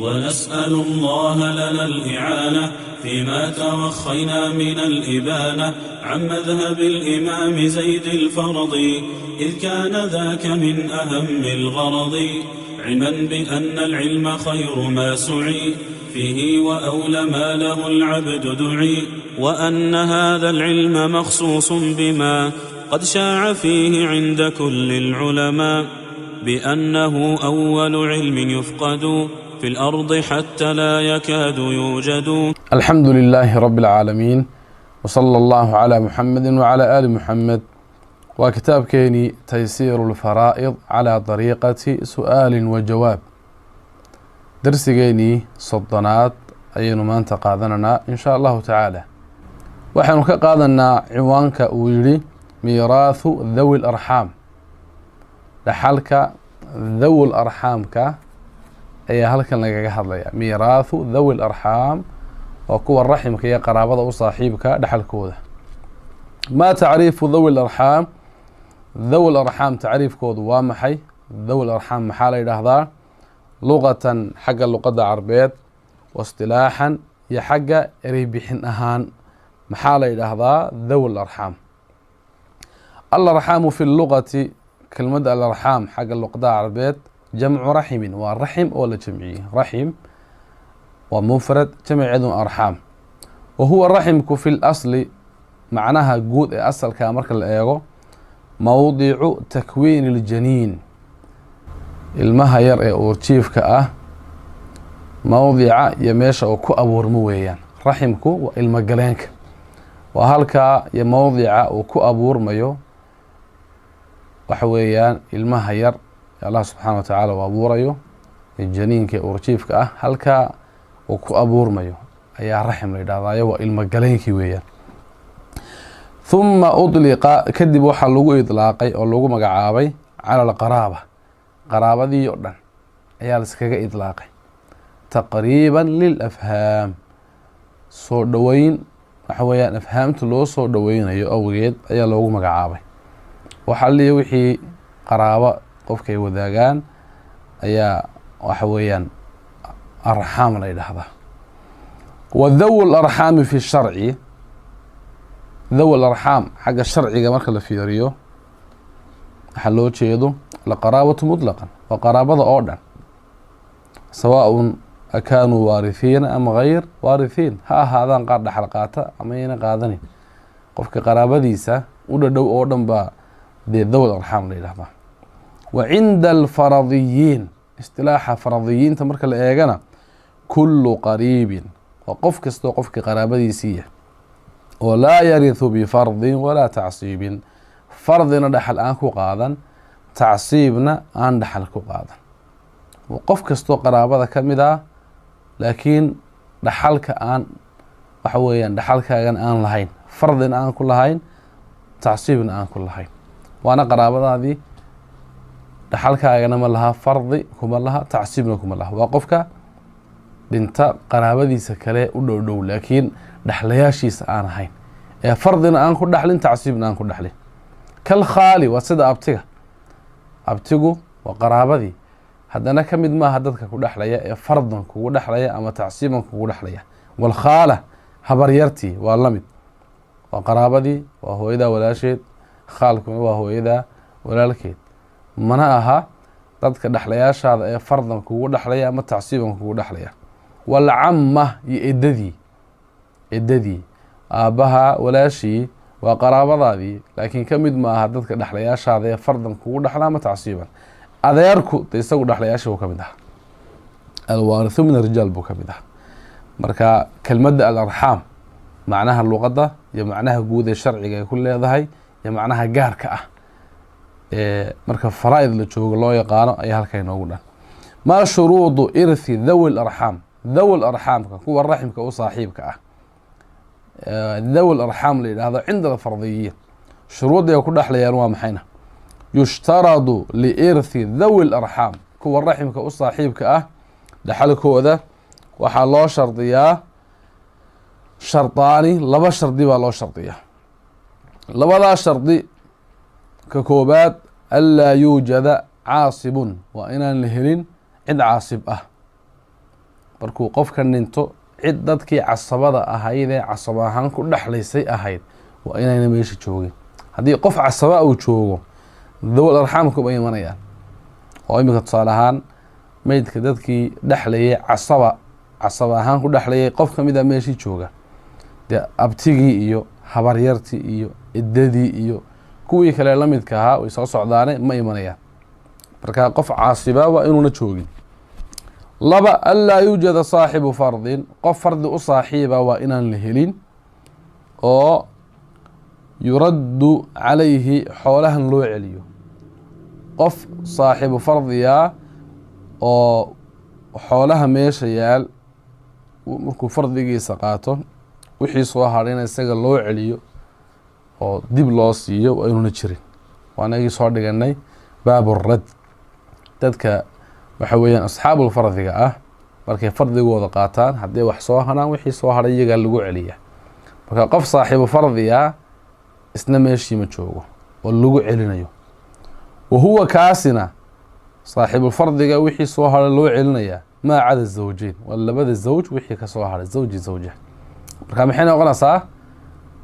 ونسأل الله لنا الإعانة فيما توخينا من الإبانة عن مذهب الإمام زيد الفرضي، إذ كان ذاك من أهم الغرض، علما بأن العلم خير ما سعي فيه وأولى ما له العبد دعي، وأن هذا العلم مخصوص بما قد شاع فيه عند كل العلماء، بأنه أول علم يفقد في الأرض حتى لا يكاد يوجد. الحمد لله رب العالمين، وصلى الله على محمد وعلى آل محمد. وكتاب كيني تيسير الفرائض على طريقة سؤال وجواب. درس كيني صدنات أينو ما أنت قادنا إن شاء الله تعالى. وحن كقادنا عوانك ويلي ميراث ذوي الأرحام. لحالك ذوي الأرحام أي هلكن لغا hadlaya ميراث ذوي الأرحام وكو الرحم كي قرابة وصاحبك دحلكوده. ما تعريف ذوي الأرحام؟ ذوي الأرحام تعريف كود وامحي. ذوي الأرحام محالة يدهضا لغة حق اللغة العربية، واصطلاحا يحق ريبحن أهان محالة يدهضا ذوي الأرحام. الأرحام في اللغة كلمة الأرحام حق اللغة العربية جمع رحم، والرحم ولا جمعي رحم ومفرد جمع عدم أرحام. وهو الرحم في الأصل معناها جود أصل كامرك الأيغو موضع تكوين الجنين المها يرأي أورتيف موضع يميش أو كو أبور مويا رحمكو والمجلينك، وهلك يموضع أو كو أبور ميو وحويان المها ير الله سبحانه وتعالى وابوريو الجنينك أورتيفك هلك وكو أبور ميو أي رحم ليدادا والمجلينك ويا. ثم أطلق كدب وحا لوغو إطلاقي أو لوغو مقعابي على القرابة. قرابة دي يؤدن أيها لسكاك إطلاقي تقريبا للأفهام صور دوين وحويان أفهامت لو صور دوين أيها أوغيد أيها لوغو مقعابي وحالي وحي قرابة qofkay wadaagaan ayaa waxa weeyaan arxaam la yiraahdaa. وذو الأرحام في الشرع ذو الأرحام حق الشرع marka la fiiriyo waxa loo jeedo la qaraabatu mutlaqan wa qaraabada oo dhan سواء كانوا وارثين أم غير وارثين ha ahaadaan qaar dhaxal qaata ama ayna qaadanin qofka qaraabadiisa u dhow oo dhan ba ذو الأرحام la yiraahdaa. وعند الفرضيين اصطلاح فرضيين تمرك الأيقنا كل قريب وقف كستو قفك قرابديسية ولا يرث بفرض ولا تعصيب. فرضنا دحل آنكو قادا تعصيبنا آن دحلكو قادا وقف كستو قرابة كمدا لكن دحلك آن وحويا دحلك آن لهين فرضنا آن كل لهين تعصيبنا آن كل لهين. وأنا قرابة هذه dhaxalkaagana ma laha fardi kuma laha tacsiibna kuma laha waa qofka dhinta qaraabadiisa kale u dhow laakiin dhaxlayaashiisa aan ahayn ee fardina aan ku dhaxlin tacsiibna aan ku dhaxlin. kal khaali waa sida abtigu waa qaraabadii haddana ka mid maaha dadka ku dhaxlaya ee fardan kugu dhaxlaya ama tacsiiban kugu dhaxlaya. wal khaala habaryartii waa la mid waa qaraabadii waa hooyada walaasheed, khaalkuna waa hooyada walaalkeed. mana aha dadka dhaxlayaashaada ee fardan kugu dhaxlaya ama tacsiiban kugu dhaxlaya. wal amma iyo edadii aabaha walaashii waa qaraabadaadii laakiin ka mid maaha dadka dhaxlayaashaada ee fardan kugu dhaxla ama tacsiiban. adeerku isagu dhaxlayaasha ka mid ah alwaarithu min الرجال buu ka mid ah. marka kelmadda al-arxaam macnaha luqadda iyo macnaha guud ee sharciga ay ku leedahay iyo macnaha gaarka ah marka faraa'id la joogo loo yaqaano ayaa halkay noogu dhan. ما شروط إرث ذوي الأرحام؟ ذوي الأرحام كوا الرحم كوا صاحبك ذوي الأرحام هذا عند الفرضيين شروط يكون أحلى ينوام حينا. يشترط لإرث ذوي الأرحام كوا الرحم كوا صاحبك لحالك هو ذا وحالله شرطية شرطاني لبا شرطي والله شرطية لبا شرطي ككوبات ألا يوجد عاصب وإن الهلين عند عاصب markuu qofkan dhinto cid dadkii casabada ahayd ee casab ahaan ku dhexlaysay ahayd waa inayna meesha joogin. haddii qof casaba uu joogo dawal arxaamku bay imanayaan. oo imika tusaale ahaan meydka dadkii dhexlayay casab ahaan ku dhexlayay qof ka mid a meeshii jooga, dee abtigii iyo habaryartii iyo idadii iyo kuwii kale la midka ahaa way soo socdaane ma imanayaan. marka qof caasiba waa inuuna joogin. laba, anlaa yuujada saaxibu fardin, qof fardi u saaxiiba waa inaan la helin oo yuraddu calayhi xoolahan loo celiyo. qof saaxibu fardiya oo xoolaha meesha yaal markuu fardigiisa qaato wixii soo hadhayna isaga loo celiyo oo dib loo siiyo waa inuuna jirin. waanagii soo dhiganay baaburad. dadka waxa weeyaan asxaabul fardiga ah markay fardigooda qaataan hadday wax soo hadhaan wixii soo hadhay iyagaa lagu celiya. marka qof saaxiibu fardiya isna meeshii ma joogo oo lagu celinayo. wahuwa kaasina saaxiibu fardiga wixii soo hadhay loo celinayaa maa cada zawjeyn, waa labada zawj wixii ka soo hadhay, zawji zawja. marka maxay noqonaysaa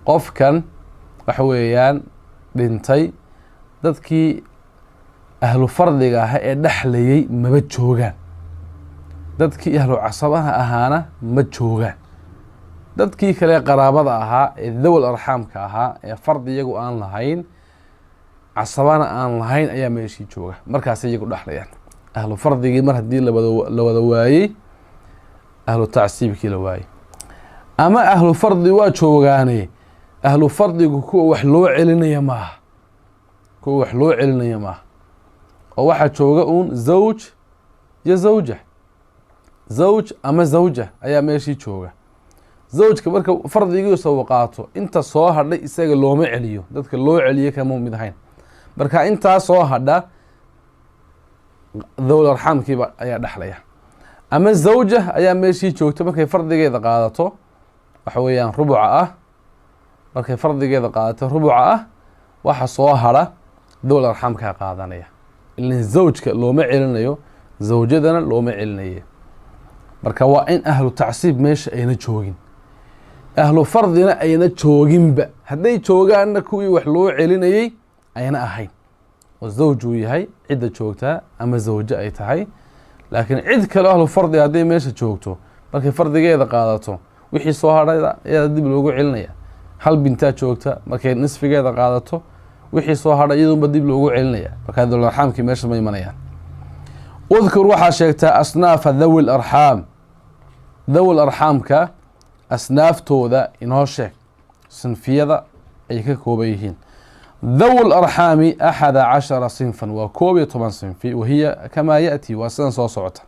qofkan waxa weeyaan dhintay dadkii ahlu fardiga ah ee dhexlayay maba joogaan, dadkii ahlu casabaha ahaana ma joogaan, dadkii kale qaraabada ahaa ee dawal arxaamka ahaa ee fardi iyagu aan lahayn casabana aan lahayn ayaa meeshii jooga. markaas iyagu dhexlayaan. ahlu fardigii mar haddii la wada waayey ahlu tacsiibkii la waayey. ama ahlu fardi waa joogaane ahlu fardigu kuwa wax loo celinaya maaha, kuwa wax loo celinaya maaha. oo waxaa jooga uun zawj iyo zawja, zawj ama zawja ayaa meeshii jooga. zawjka marka fardigiisa uu qaato inta soo hadhay isaga looma celiyo, dadka loo celiyo kama mid ahayn. marka intaa soo hadha dawal arxaamkiiba ayaa dhexlaya. ama zawja ayaa meeshii joogta markay fardigeeda qaadato waxa weeyaan rubuca ah, markay fardigeeda qaadato rubuca ah waxa soo hadha dawal arxaamkaa qaadanaya. ilan zawjka looma celinayo, zawjadana looma celinaye. marka waa in ahlu tacsiib meesha ayna joogin, ahlu fardina ayna jooginba. hadday joogaanna kuwii wax loo celinayey ayna ahayn oo zawj uu yahay cidda joogtaa ama zawjo ay tahay. laakiin cid kale ahlu fardi hadday meesha joogto markay fardigeeda qaadato wixii soo hadhayda ayaa dib loogu celinaya. hal bintaa joogta markay nisfigeeda qaadato wixii soo hadhay iyadunba dib loogu celinaya. markaa dawal arxaamkii meesha ma imanayaan. udkur waxaa sheegtaa asnaafa dhawi arxaam, dhawil arxaamka asnaaftooda inoo sheeg, sinfiyada ay ka kooban yihiin. dhawil arxaami 11 sinfan, waa 11 sinfi. wahiya kamaa yaأti, waa sidan soo socota.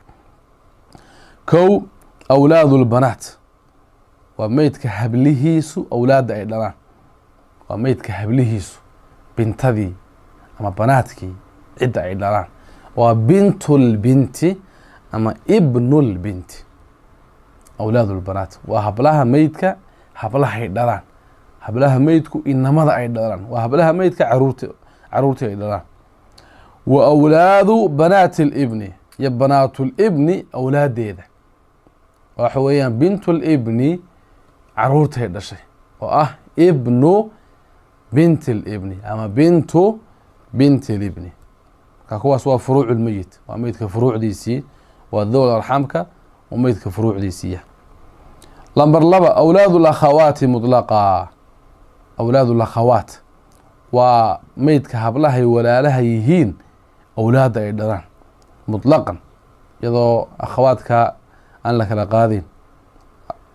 kow, awlaadu lbanaat, waa meydka hablihiisu awlaadda ay dhalaan. waa meydka hablihiisu bintadii ama banaadkii cidda ay dhalaan. waa bintulbinti ama ibnulbinti. awlaad lbanaat waa hablaha meydka hablahay dhalaan. hablaha meydku inamada ay dhalaan. waa hablaha meydka caruurtii ay dhalaan. wa awlaadu banaati libni, iyo banaatulibni awlaadeeda. waxa weeyaan bintulibni caruurtay dhashay oo ah ibnu binti libni ama bintu binti libni. marka kuwaas waa furuucu lmeyit, waa meydka furuucdiisii. waa dawal arxaamka oo meydka furuucdiisiiya. lamber 2, awlaadu lakhawaati mudlaqa. awlaadu lakhawaat waa meydka hablahay walaalaha yihiin awlaadda ay dhalaan mutlaqan, iyadoo akhawaadka aan la kala qaadin.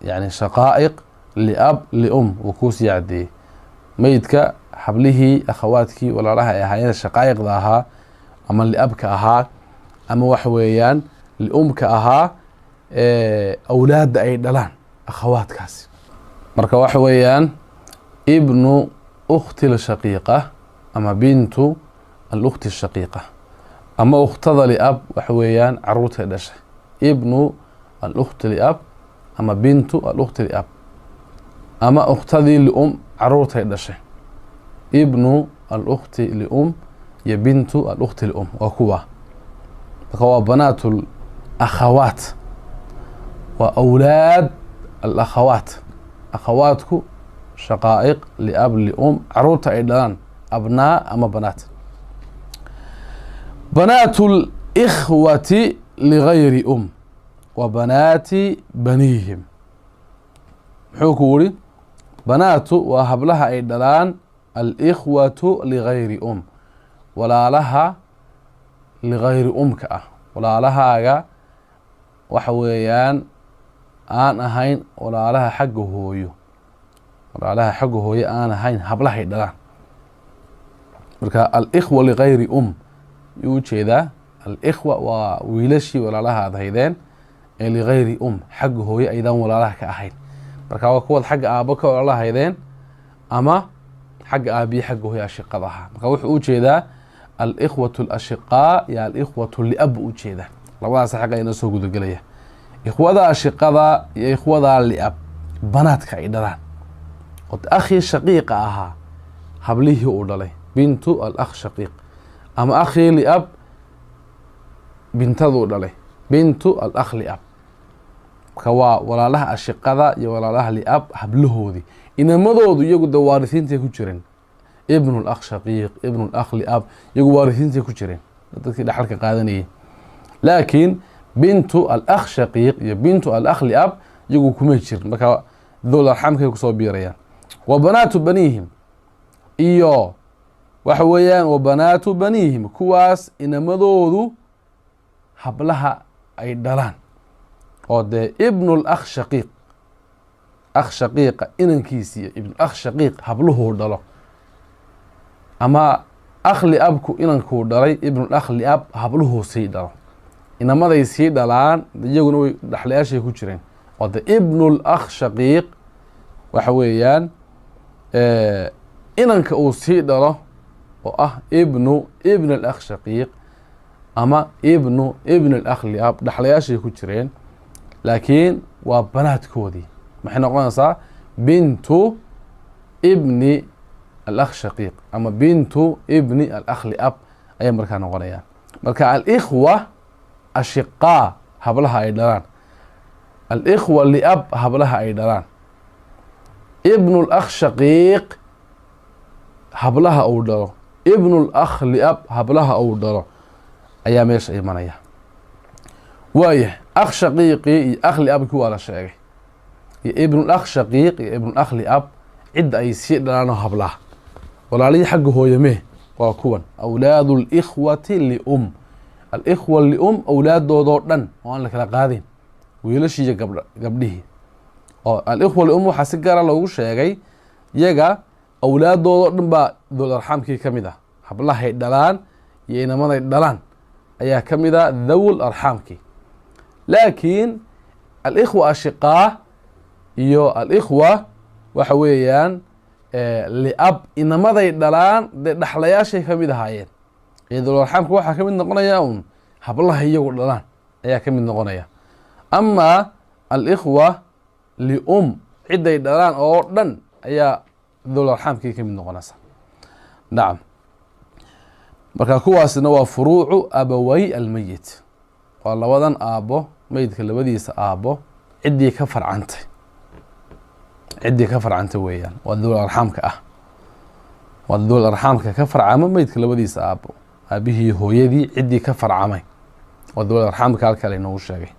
yani shaqaa'iq liab lium wuu kuusii cadeeyey. meydka hablihii akhawaadkii walaalaha ay ahaayeen shaqaa'iqda ahaa ama liabka ahaa ama waxa weeyaan liumka ahaa awlaadda ay dhalaan akhawaadkaasi. marka waxa weeyaan ibnu ukhti lshaqiiqa ama bintu alukhti shaqiiqa ama ukhtada liab waxa weeyaan caruurtay dhashay. ibnu alukhti liab ama bintu alukhti liab ama ukhtadii lium caruurtay dhashay. ibnu alukhti lium iyo bintu alukhti lium waa kuwa. marka waa banaatul akhawaat. وأولاد الأخوات أخواتك شقائق لأب لأم عروت أيضا أبناء أما بنات. بنات الإخوة لغير أم وبنات بنيهم حكوري بنات وهب لها أيضا الإخوة لغير أم ولا لها لغير أمك ولا لها وحويان آن أهين ولا لها حق هويو ولا لها حق هوي آن أهين هب لها أيضا مركا الإخوة لغير أم يوجد الإخوة وويلشي ولا لها هذين لغير أم حق هوي أيضا ولا لها كأهين marka waa kuwad xagga aabo ka ola haydeen ama xagga aabi xagga hooyo ashiqadaha marka wuxuu u jeedaa al-ikhwatu al-ashiqa ya al-ikhwatu li-ab u jeeda labadaas xagga ina soo gudagalaya ikhwada ashiqada iyo ikhwada li-ab banaadka ay dhalaan oo akhi shaqiiqa aha hablihi u dhalay bintu al-akh shaqiiq ama akhi li-ab bintadu dhalay bintu al-akh li-ab كوا ولا لها أشقة ولا لها لأب حبلهودي إنما ذو يجو دوارثين تكوجرين ابن الأخ شقيق ابن الأخ لأب يجو وارثين تكوجرين كده حركة قاعدة لكن بنت الأخ شقيق بنت الأخ لأب يجو كميتشر بكا ذو الأرحام كيكو صوبيريان وبنات بنيهم إياه وحويان وبنات بنيهم كواس إنما ذو حبلها أي دلان oo de ibn al-akh shaqiiq akh shaqiiqa inankiisi ibn akh shaqiiq habluhu dhalo ama akh li abku inanku dhalay ibn al-akh li ab habluhu sii dhalo inamaday sii dhalaan iyaguna way dhaxlayaashay ku jireen oo de ibn al-akh shaqiiq waxa weeyaan inanka uu sii dhalo oo ibn al-akh shaqiiq ama ibn al-akh li ab dhaxlayaashay ku jireen لكن وبنات كودي ما احنا قلنا بنت ابن الأخ شقيق أما بنت ابن الأخ لأب أي مركان قلنا مركا الإخوة أشقاء هبلها أيضا الإخوة لأب هبلها أيضا ابن الأخ شقيق هبلها أودر ابن الأخ لأب هبلها أودر أيام ايش أي منايا وايه أخ شقيقي أخ لأب كوالا شيء ابن الأخ شقيق ابن الأخ لأب عد أي شيء لنا هبله ولا لي حق هو يمه وكون أولاد الإخوة لأم الإخوة لأم أولاد دودن وأنا لك قاعدين ويلش يجي قبله الإخوة لأم حسجر لو شيء يجا أولاد دودن با ذو الأرحام كي كمدا هبله هيدلان ينما هيدلان أيها كمدا ذو الأرحام كي لكن الإخوة أشقاء يو الإخوة وحويان لأب إنما ذا يدلان دحليا شيء كميد هايين إذا الأرحام كوحا كميد نقنيا أون هب الله يقول دلان أيا كميد نقنيا أما الإخوة لأم عدة يدلان أو دن أيا ذو الأرحام كي كميد نقنسا نعم marka kuwaasna waa furuucu abaway almayit waa labadan aabo meydka labadiisa aabo cidii ka farcantay weeyaan waa dul arxamka waa dul arxamka ka farcama meydka labadiisa aabo aabihii hooyadii cidii ka farcamay waa dul arxamka halka inoo sheegay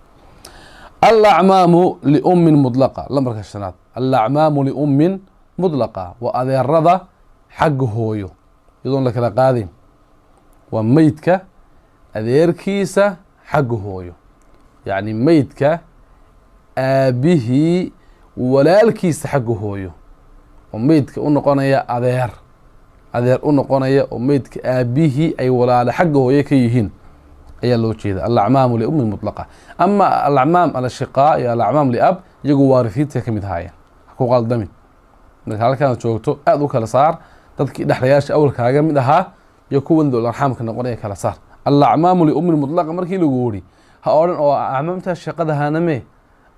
al-a'mamu li ummin mudlaqa lambarka shanaad al-a'mamu li ummin mudlaqa wa adeerada xaq hooyo idoon la kala qaadin وميتك أذيركيسة حق هويو يعني ميتك أبيه ولا الكيسة حق هويو وميتك أنقنية أذير أنقنية وميتك أبيه أي ولا حق هويو كيهين أي اللو كذا الأعمام لأم المطلقة أما الأعمام على الشقاء يا الأعمام لأب يجوا وارثين تكمل هاي حقوق الدم من هذا كانت شوكتو أذو كلا صار تذكي دحرياش أول كاجا منها يكون ذو الأرحام كنقولي كلا صار الأعمام لأم المطلقة مركي لجوري هؤلاء أو أعمامتها الشقة هانمي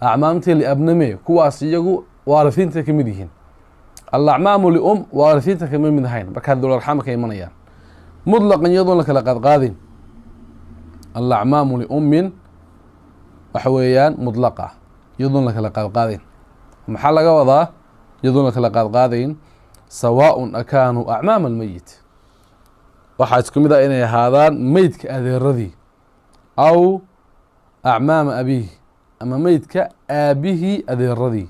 أعمامتي لأبنمي كواس يجوا وارثين تكمليهن الأعمام لأم وارثين تكمل من هين بكذا ذو الأرحام كيمانيا مطلقا يظن لك لقد قاذين الأعمام لأم وحويان مطلقة iyadoon la kala qaadqaadayn. maxaa laga wadaa iyadoon la kala qaadqaadayn? sawaaءun akaanuu acmaama almeyit, waxaa isku mid ah inay ahaadaan meydka adeeradii, aw acmaama abiihi, ama meydka aabihii adeeradii,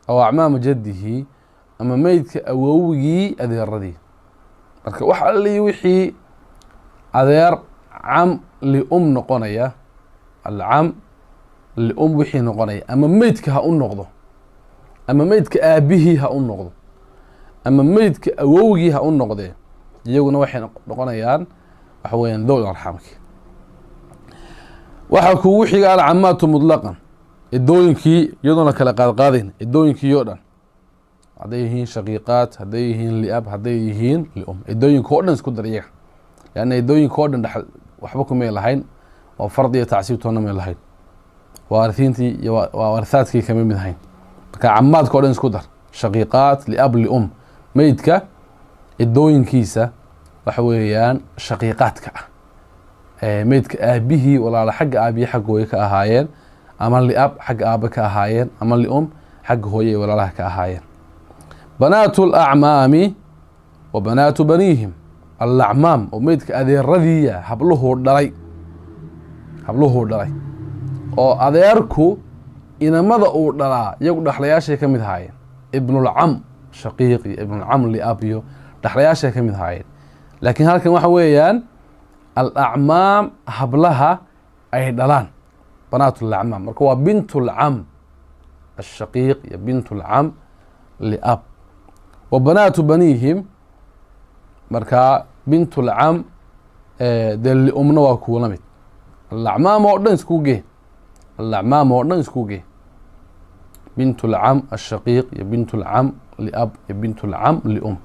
aw acmaama jaddihi, ama meydka awowgii adeeradii. marka wax alli wixii adeer cam lium noqonaya, alcam lium wixii noqonaya, ama meydka ha u noqdo, ama meydka aabihii ha u noqdo, ama meydka awowgii ha u noqdee, iyaguna waxay noqonayaan waxa weyaan dowl arxaamki. waxaa kugu xiga alcamaatu mutlaqan, cidooyinkii iyadoon la kala qaadqaadayn, cidooyinkii oo dhan, hadday yihiin shaqiiqaad, hadday yihiin liab, hadday yihiin lium, cidooyinka o dhan isku dar iyaga, lanna cidooyinka o dhan dhexal waxba kumay lahayn, oo fardi iyo tacsiib toona may lahayn, waarisiintii iyo waarisaadkii kama mid ahayn. marka camaadka o dhan isku dar, shaqiiqaad, liab, lium, meydka cidooyinkiisa waxa weeyaan shaqiiqaadka ah, meydka aabihii walaala xagga aabihi xagga hooye ka ahaayeen, ama liab xagga aabe ka ahaayeen, ama lium xagga hooye ay walaalaha ka ahaayeen. banaatu lacmaami wa banaatu baniihim, alacmaam oo meydka adeeradiiya habluhuu dhalay, oo adeerku inamada uu dhalaa iyagu dhaxlayaashay ka mid ahaayeen, ibnulcam shaqiiq iyo ibnulcam liab iyo dhaxlayaashay ka mid ahaayeen. laakiin halkan waxa weeyaan alacmaam hablaha ay dhalaan, banaat lacmaam, marka waa bintulcam ashaqiiq iyo bintulcam liab. wa banaatu baniihim, markaa bintulcam dee liumna waa kuula mid, alacmaam oo dhan isku gee, alacmaam oo dhan isku gee, bintulcam ashaqiiq iyo bintulcam liab iyo bintulcam lium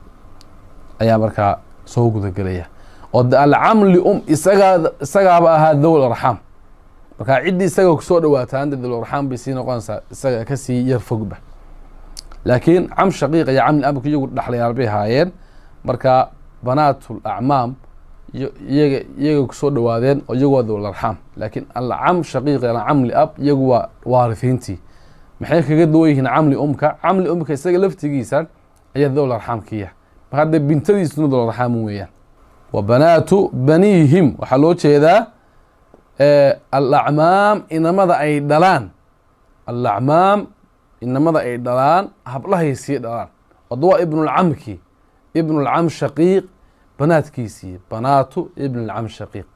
ayaa markaa soo gudagelaya. oo de alcam lium isagaaba ahaa dowl arxaam, markaa ciddii isaga kusoo dhawaataan de dowl arxaam bay sii noqonaysaa, isaga kasii yar fogba. laakiin cam shaqiiq iyo cam liabka iyagu dhaxlayaal bay ahaayeen, marka banaatul acmaam iyaga kusoo dhawaadeen oo iyagu waa dowl arxaam. laakiin alcam shaqiiq iyo alcam liab iyagu waa waarisiintii. maxay kaga duwan yihiin cam liumka? cam liumka isaga laftigiisa ayaa dowl arxaamkiya, marka dee bintadiisuna dowl arxaamu weeyaan. wa banaatu baniihim waxaa loo jeedaa alacmaam inamada ay dhalaan, alacmaam inamada ay dhalaan hablahay sii dhalaan, wada waa ibnulcamki, ibnulcam shaqiiq banaadkiisii, banaatu ibnulcam shaqiiq,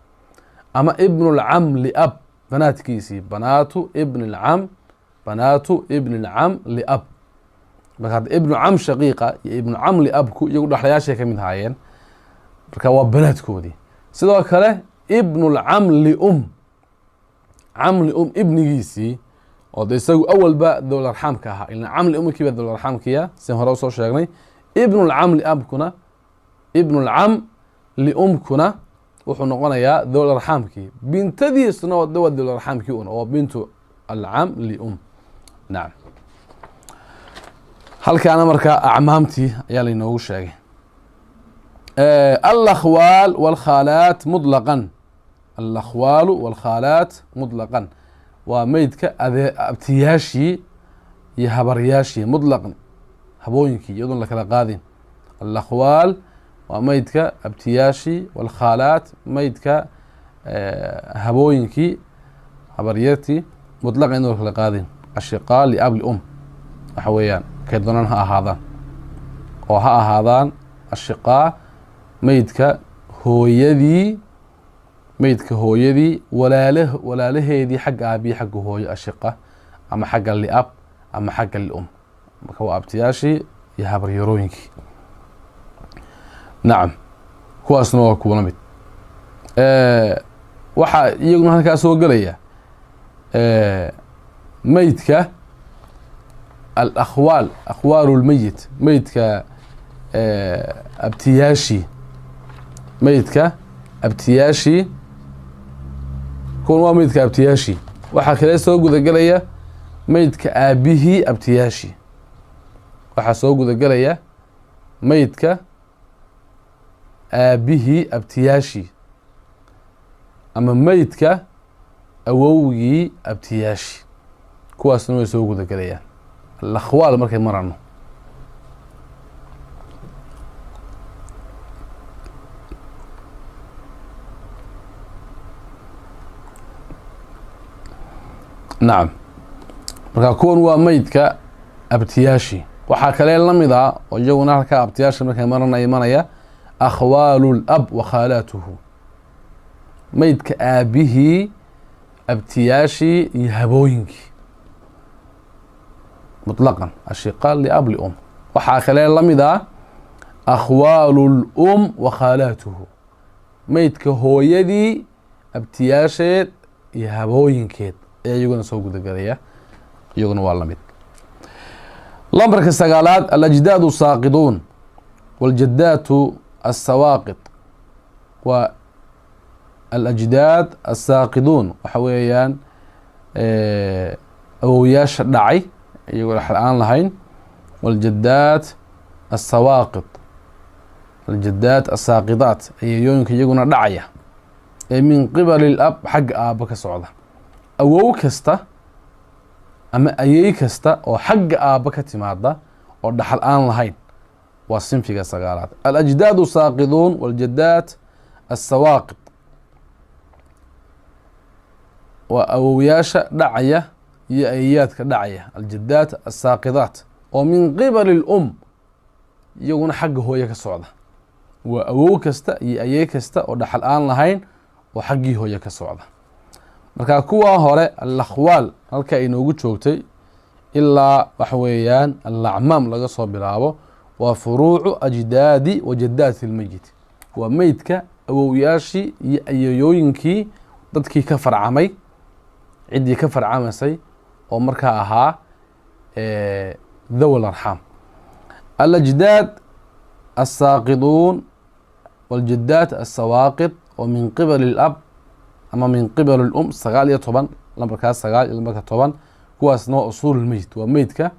ama ibnulcam liab banaadkiisii, banaatu ibnulcam, banaatu ibnulcam liab. marka ibnucam shaqiiqa iyo ibnucam liabku iyagu dhaxlayaashay ka mid ahaayeen, marka waa banaadkoodii. sidoo kale ibnulcam lium, cam lium ibnigiisii oo de isagu awalba dowl arxaamka ahaa, ila cam liumkiiba dowl arxaamkiya sin hore usoo sheegnay. ibnulcam liabkuna, ibnulcam liumkuna wuxuu noqonayaa dowl arxaamkii, bintadiisuna waa dowl arxaamkii un, oo bintu alcam lium. nacam, halkaana markaa acmaamtii ayaa lainoogu sheegay. alakhwaal walkhaalaat muطlaqan, alakhwaalu walkhaalaat muطlaqan waa meydka abtiyaashii iyo habaryaashii muطlaqan, habooyinkii iyadoon la kala qaadin. alakhwaal waa meydka abtiyaashii, walkhaalaat meydka habooyinkii habaryartii, muطlaqan iyadoon la kala qaadin. ashiqaa liab lium waxa weeyaan kay doonaan ha ahaadaan, oo ha ahaadaan ashiqaa meydka hooyadii, meydka hooyadii walaalaheedii xagga aabiyi xagga hooyo ashiqa, ama xagga liab ama xagga lium, marka waa abtiyaashii iyo habaryarooyinkii. nacam, kuwaasna waa kuula mid. waxaa iyaguna halkaa soo gelaya meydka alakhwaal, akhwaalu lmeyit, meydka abtiyaashii, meydka abtiyaashii, kuwan waa meydka abtiyaashii. waxaa kale soo gudagelaya meydka aabihii abtiyaashii, waxaa soo gudagelaya meydka aabihii abtiyaashii, ama meydka awowgii abtiyaashii, kuwaasna way soo guda galayaan alakhwaal markay marano. nacam marka kuwan waa meydka abtiyaashii. waxaa kale la mid ah oo iyaguna halkaa abtiyaasha markay marana imanaya akhwaalu lab wa khaalaatuhu, meydka aabihii abtiyaashii iyo habooyinkii muطlaqan ashiqaa liab lium. waxaa kale la mid ah akhwaalu lum wa khaalaatuhu, meydka hooyadii abtiyaasheed iyo habooyinkeed ee iyaguna soo gudagalaya, iyaguna waa la mid. lambarka sagaalaad alajdaadu saaqiduun waljadaatu assawaaqid. waa alajdaad assaaqiduun waxa weeyaan awowyaasha dhacay iyagoo dhaxal aan lahayn, waljadaat assawaaqid aljadaat assaaqidaat ayeeyooyinka iyaguna dhacaya ee min qibali lab xagga aabba ka socda. awow kasta ama ayeey kasta oo xagga aabba ka timaada oo dhaxal aan lahayn waa sinfiga sagaalaad. alajdaadu saaqiduun waljadaat assawaaqid waa awowyaasha dhacaya iyo ayeeyaadka dhacaya, aljadaat assaaqidaat oo min qibali lum iyaguna xagga hooye ka socda. waa awow kasta iyo ayeey kasta oo dhaxal aan lahayn oo xaggii hooye ka socda. marka kuwa hore alakhwaal halka ay noogu joogtay ilaa waxa weeyaan alacmaam laga soo bilaabo waa furuucu ajdaadi wa jadaati lmeyit. waa meydka awowyaashii iyo ayeeyooyinkii dadkii ka farcamay, ciddii ka farcamaysay oo markaa ahaa dhawl arxaam. alajdaad assaaqiduun waljadaat assawaaqid oo min qibali lab ama min qibal lum 19 lambarkaas 9 lambarka 10 kuwaasna waa usuul lmeyit, waa meydka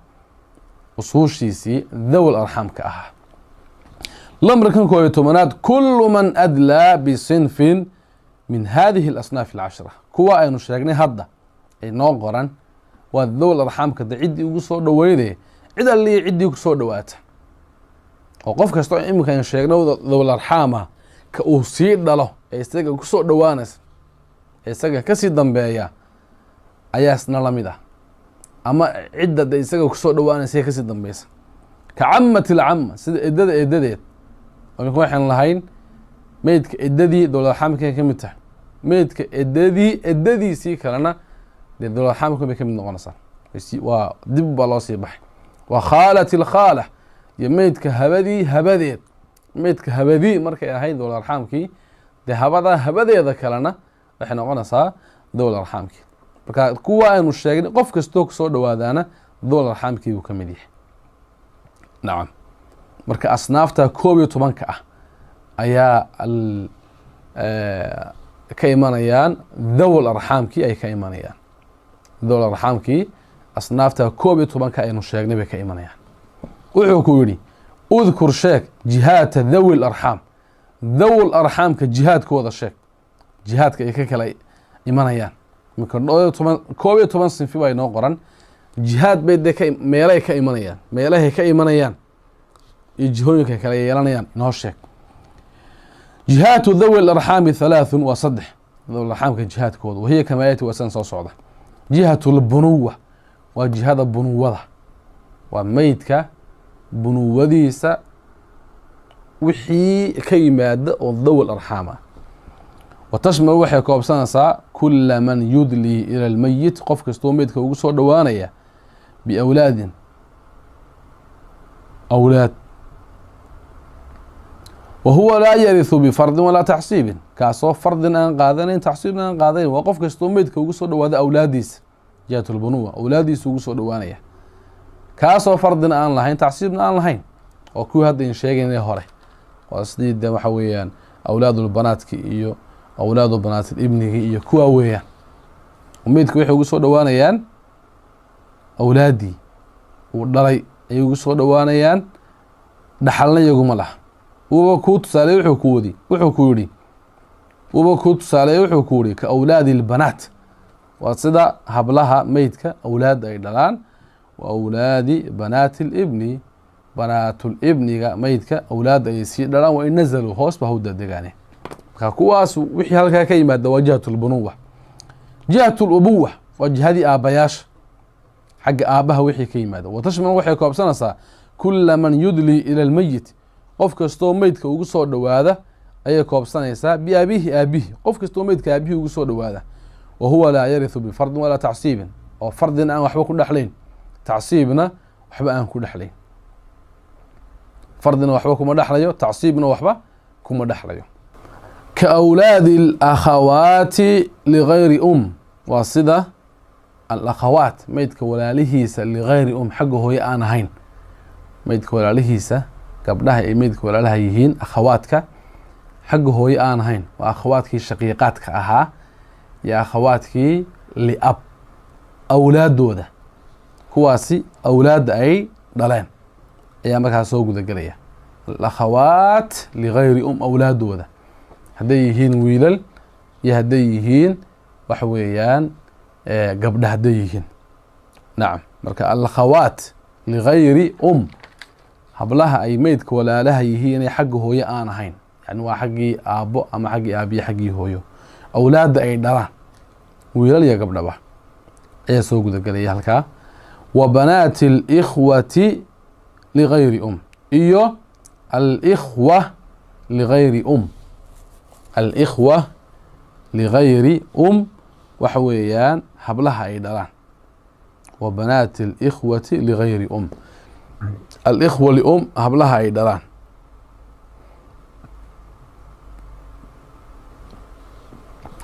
usuushiisii dhawl arxaamka ahaa. lambarkan 11aad kulu man adlaa bisinfin min hadihi alasnaaf alcashra. kuwa aynu sheegnay hadda ay noo qoran waa dhawl arxaamka de ciddii ugu soo dhaweyde cid alliya ciddii ku soo dhawaata oo qof kastoo iminka aynu sheegno dhawl arxaama ka uu sii dhalo ee isaga ku soo dhawaanaysa isaga kasii dambeeya ayaa isna la mid ah, ama cidda de isaga kusoo dhawaanaysa kasii dambeysa. ka camati lcama sida edada edadeed imika waxaan lahayn meydka edadii dhawl arxaamka ka mid tahay, meydka edadiisii kalena dee dhawl arxaamka bay ka mid noqonaysaa, waa dib baa loo sii baxay. waa khaalati lkhaala iyo meydka habadii habadeed, meydka habadii markay ahayd dhawl arxaamkii dee habadeeda kalena waxay noqonaysaa dhawl arxaamkii. marka kuwa aynu sheegnay qof kastoo kusoo dhawaadaana dhawl arxaamkii buu ka mid yahay. nacam marka asnaafta 11 ah ayaa ka imanayaan dhawl arxaamkii ay ka imanayaan. dhawl arxaamkii asnaafta 11 aynu sheegnay bay ka imanayaan. wuxuu ku yidhi udkur sheeg jihaata dhawi larxaam, dhawl arxaamka jihaadkooda sheeg, jihaadka ay ka kala imanayaan. marka 11 sinfi baa inoo qoran, jihaad bay dee meelay ka imanayaan, meelahay ka imanayaan iyo jihooyinka kala yeelanayaan inoo sheeg. jihaatu dhawi larxaami 3 waa 3 dhawl arxaamka jihaadkooda wahiya kamaayati waa san soo socda. jihatu lbunuwa waa jihada bunuwada, waa meydka bunuwadiisa wixii ka yimaada oo dhawl arxaam ah. watashmal waxay koobsanaysaa kula man yudlii ila almeyit, qof kastoo meydka ugu soo dhowaanaya biawlaadin awlaad, wa huwa laa yarihu bifardin walaa taxsiibin, kaasoo fardin aan qaadanayn taxsiibna aan qaadanayn. waa qof kastoo meydka ugu soo dhowaada awlaadiisa, jihat lbunuwa awlaadiisa ugu soo dhowaanaya, kaasoo fardina aan lahayn taxsiibna aan lahayn. oo kuwii hadda in sheegaynay hore waa sidii de waxa weeyaan awlaadulbanaadki iyo awlaadu banaatilibnigi iyo kuwa weeyaan. meydka waxay ugu soo dhowaanayaan awlaadii uu dhalay ayay ugu soo dhowaanayaan, dhaxalna iyaguma laha. wuuba kuu tusaaleey wuxuu ku yidhi ka awlaadi lbanaat, وصدا هبلها ميتك أولاد أي دلان وأولاد بنات الابن بنات الابن ميتك أولاد أي سي دلان وإن نزلوا هوس بهودة دقاني كواس وحي هلكا كيما وجهة البنوة جهة الأبوة وجه هذه آباياش حق آبها وحي كيما وتشمل وحي كوبسنسا كل من يدلي إلى الميت قف كستو ميتك وقصو دواده أي كوبسنسا بأبيه أبيه قف كستو ميتك أبيه وقصو دواده وهو لا يرث بفرض ولا تعصيب أو فرض أن وحبا كل دحلين تعصيبنا وحبا أن كل دحلين فرضنا وحبا كما دحليو تعصيبنا وحبا كما دحليو كأولاد الأخوات لغير وصدة الأخوات ميتك ولالهيسا لغير حقه هي أنا هين ميتك ولالهيسا قبلها ميتك ولالها يهين أخواتك حقه هي أنا هين وأخواتك شقيقاتك أها يا أخواتك لأب أولاد دودة كواسي أولاد أي دلين أيامك هسوق ذا الأخوات لغير أولاد دودة هديهين ويلل يهديهين وحويان قبل هديهين نعم مركا الأخوات لغير هبلها أي ميتك ولا لها يهين حقه هو أنا هين يعني وحقي أبو أما حقي أبي حقي هو أولاد أي دلان ويلل يا قبل بح أي سوق ذا هلكا وبنات الإخوة لغير إيو الإخوة لغير الإخوة لغير وحويان حبلها أي دلان وبنات الإخوة لغير الإخوة لأم حبلها أي دلان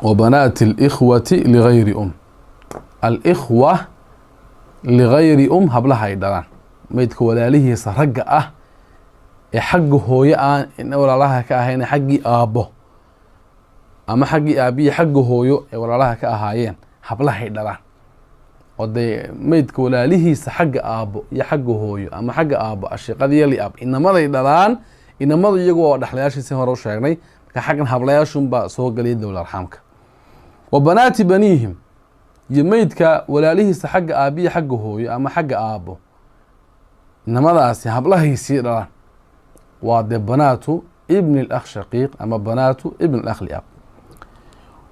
وبنات الإخوة لغير الإخوة لغير حبلها أي دلان ميتك ولاليه سرقة حقه هو إن ولا الله كأهين حقي آبه أما حقي أبي حقه هو ولا الله كأهين حبلها دلان ودي ميتك ولا ليه حق أبو يا حقه هو أما حق أبو الشيء قد يلي أب إنما ذي دلان إنما ذي يجوا دحلياش يسمى روش يعني كحق حبلياشهم بسوق قليل ولا رحمك وبنات بنيهم يميتك ولا ليه حق أبي حقه هو أما حق أبو إنما ذا حبلها يصير دلان وده بنات ابن الأخ شقيق أما بنات ابن الأخ لأب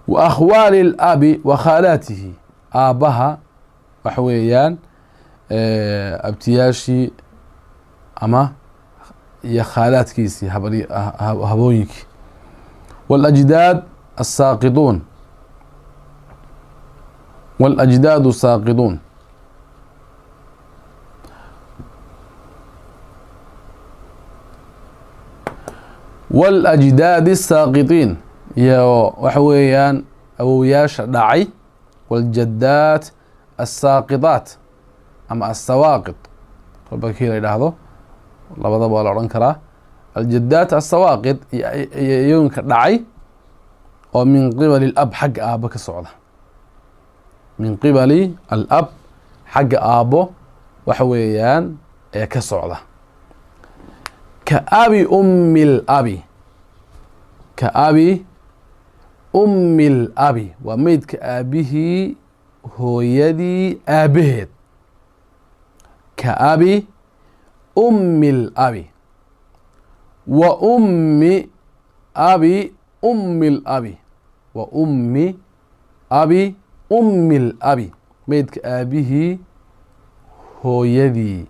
وأخوال الأب وخالاته آبها وحويان أبتياشي أما يا خالات كيسي هبويك والأجداد الساقطون والأجداد الساقطون والأجداد الساقطين يا وحويان أوياش داعي والجدات الساقطات أما السواقط فبكير إلى هذا الله بضب ولا رنكرا الجدات السواقط يونك داعي ومن قبل الأب حق آبك الصعودة من قبل الأب حق آبه وحويان كالصعودة كأبي أم الأبي كأبي أم الأبي وميت كأبيه هو يدي أبيهد كأبي أم الأبي وأم أبي أم الأبي وأم أبي أم الأبي ميت كأبيه هو يدي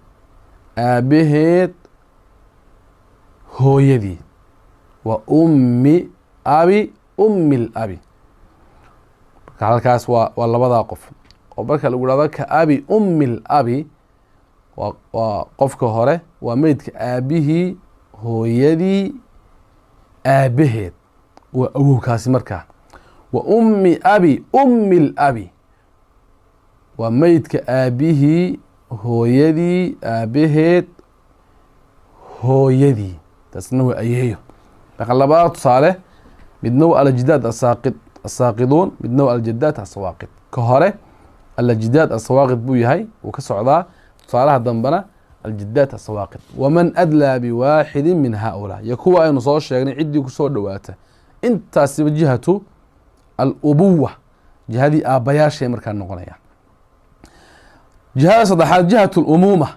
أبيهد هو يدي وأم أبي أم الأبي halkaas waa labada qof oo marka lagu yiraahdo ka abi ummil abi waa qofka hore waa meydka aabihi hooyadii aabaheed waa awowkaasi markaa wa ummi abi ummil abi waa meydka aabihi hooyadii aabaheed hooyadii taasna waa ayeeyo marka labada tusaale midna waa al-jidad الساقطون بدنو الجدات السواقط كهره الجدات السواقط بو يحي وكسودا صالح دنبنا الجدات السواقط ومن ادلى بواحد من هؤلاء يكوا انو سو شيغني عيدي كسو دواته انت سبجهته الابوه jihadii aabbayaashay markaa noqonayaan. jihada saddexaad jihat lumuuma,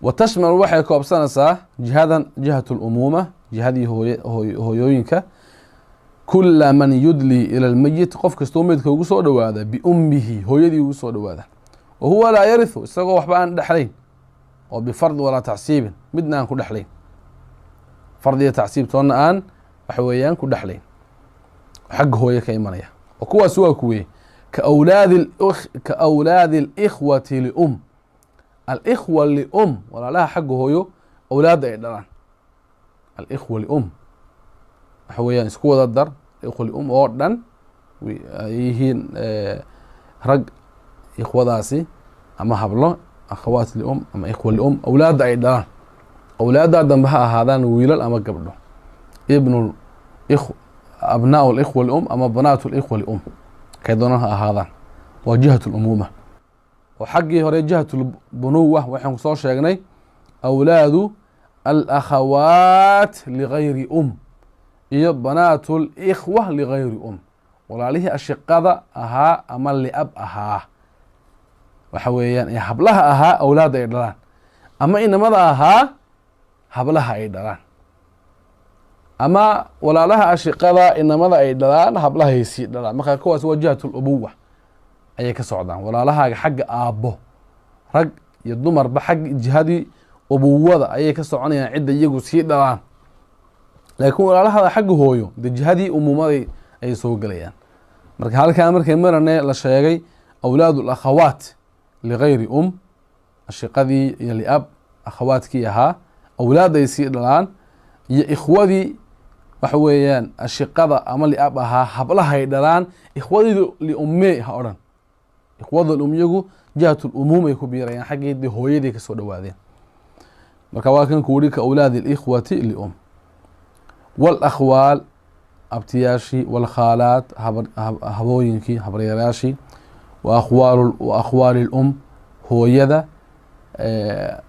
wa tashmal waxay koobsanaysaa jihadan jihat lumuuma, jihadii hooyooyinka, kula man yudlii ila lmeyit, qof kastoo meydka ugu soo dhowaada biummihi, hooyadii ugu soo dhowaada, wa huwa laa yarihu, isagoo waxba aan dhexlayn, oo bifard walaa tacsiibin, midna aan ku dhexlayn, fard iyo tacsiib toonna aan waxa weeyaan ku dhexlayn, xagga hooye ka imanaya. oo kuwaas waa kuweye ka awlaadi alikhwati lium, alikhwa lium, walaalaha xagga hooyo awlaadda ay dhalaan, alikhwa lium waxa weeyaan isku wada dar, ikhwa lium oo dhan ay yihiin rag ikhwadaasi ama hablo, akhawaat lium ama ikhwa lium, awlaadda ay dhalaan, awlaaddaa dambe ha ahaadaan wiilal ama gabdho, abnaa likhwa lium ama banaat likhwa lium, kay doonaan ha ahaadaan, waa jihat lumuuma. oo xaggii hore jihat lbunuwa waxaan kusoo sheegnay awlaadu alakhawaat ligayri iyo banaat likhwa ligayri walaalihii ashiqada ahaa ama liab ahaa, waxa weeyaan hablaha ahaa awlaadda ay dhalaan, ama inamada ahaa hablaha ay dhalaan, ama walaalaha ashiqada inamada ay dhalaan hablahay sii dhalaan. markaa kuwaas waa jihat lubuwa ayay ka socdaan, walaalahaaga xagga aabbo, rag iyo dumarba xagga jihadii ubuwada ayay ka soconayaan, cidda iyagu sii dhalaan. laakiin walaalahada xagga hooyo dee jihadii umuumaday ayay soo gelayaan. marka halkaa markay marane la sheegay awlaadu lakhawaat ligayri ashiqadii iyo liab akhawaadkii ahaa awlaadday sii dhalaan, iyo ikhwadii waxa weeyaan ashiqada ama liab ahaa hablahay dhalaan, ikhwadii liumme ha odhan, ikhwada lumyagu jihat lumuum ay ku biirayaan, xaggeedii hooyadii kasoo dhowaadeen. marka waa kan ku wuri ka awlaadi likhwati lium, walakhwaal abtiyaashii, walkhaalaat habooyinkii habaryaraashii, wa akhwaali lum hooyada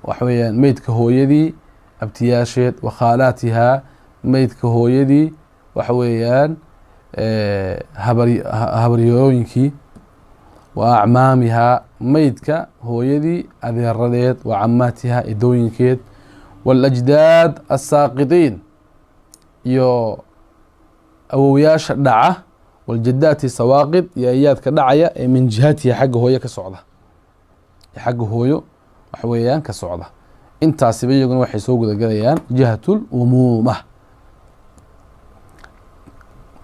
waxa weeyaan meydka hooyadii abtiyaasheed, wa khaalaatihaa meydka hooyadii waxa weeyaan habaryooyinkii, wa acmaamihaa meydka hooyadii adeeradeed, wa camaatihaa idooyinkeed, walajdaad asaaqidiin iyo awowyaasha dhaca, waljadaati sawaaqid iyo ayaadka dhacaya ee min jihatiha xagga hooyo ka socda, xagga hooyo waxa weeyaan ka socda. intaasiba iyaguna waxay soo gudagelayaan jihat lumuuma.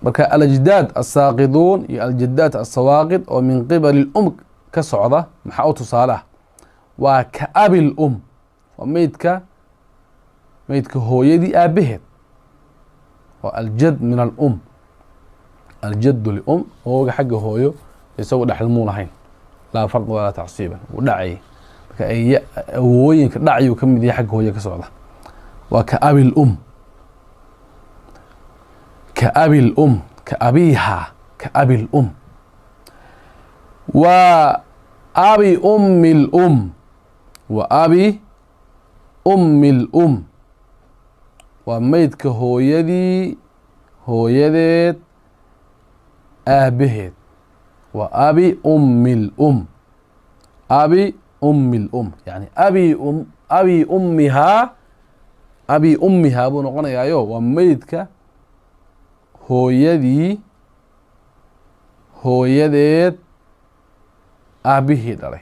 marka alajdaad asaaqiduun iyo aljadaat asawaaqid oo min qibali lum ka socda maxaa u tusaalaha? waa ka abi lum, waa meydka hooyadii aabaheed, waa aljad min alum, aljadu lium, ooga xagga hooyo isagu dhexlmuu lahayn, laa fard walaa tacsiiban, uu dhacayay. marka awooyinka dhacayuu ka mid yahay xagga hooyo ka socda. waa ka abi lum, ka abi lum, ka abiiha, ka abi lum. wa abi ummi lum, wa abi ummi lum waa meydka hooyadeed aabaheed, wa abi ummi lum, abi ummi lum yani abi ummihaa buu noqonayaayo waa meydka hooyadeed aabihii dhalay,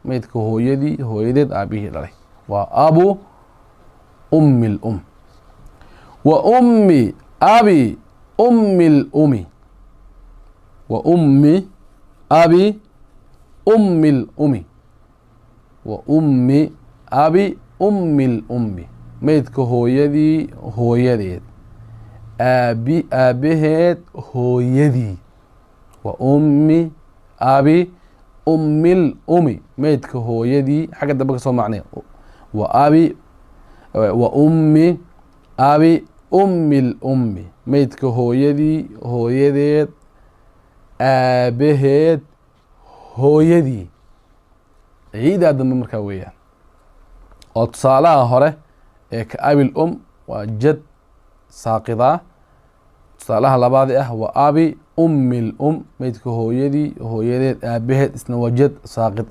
meydka hooyadeed aabihii dhalay, waa abu ummi lum. wa ummi abi ummi lumi, wa ummi abi ummi lumi, wa ummi abi ummi lumi meydka hooyadeed aabaheed hooyadii, wa ummi abi ummi lumi meydka hooyadii xagga dambe ka soo macnay, wa ummi abi ummi lumi meydka hooyadeed aabaheed hooyadii. ciidaa dambe markaa weeyaan oo tusaalaha hore ee ka abil waa jad saaqidaa, tusaalaha labaad wa abi ummi meydka hooyadeed aabaheed isna waa jad saaqid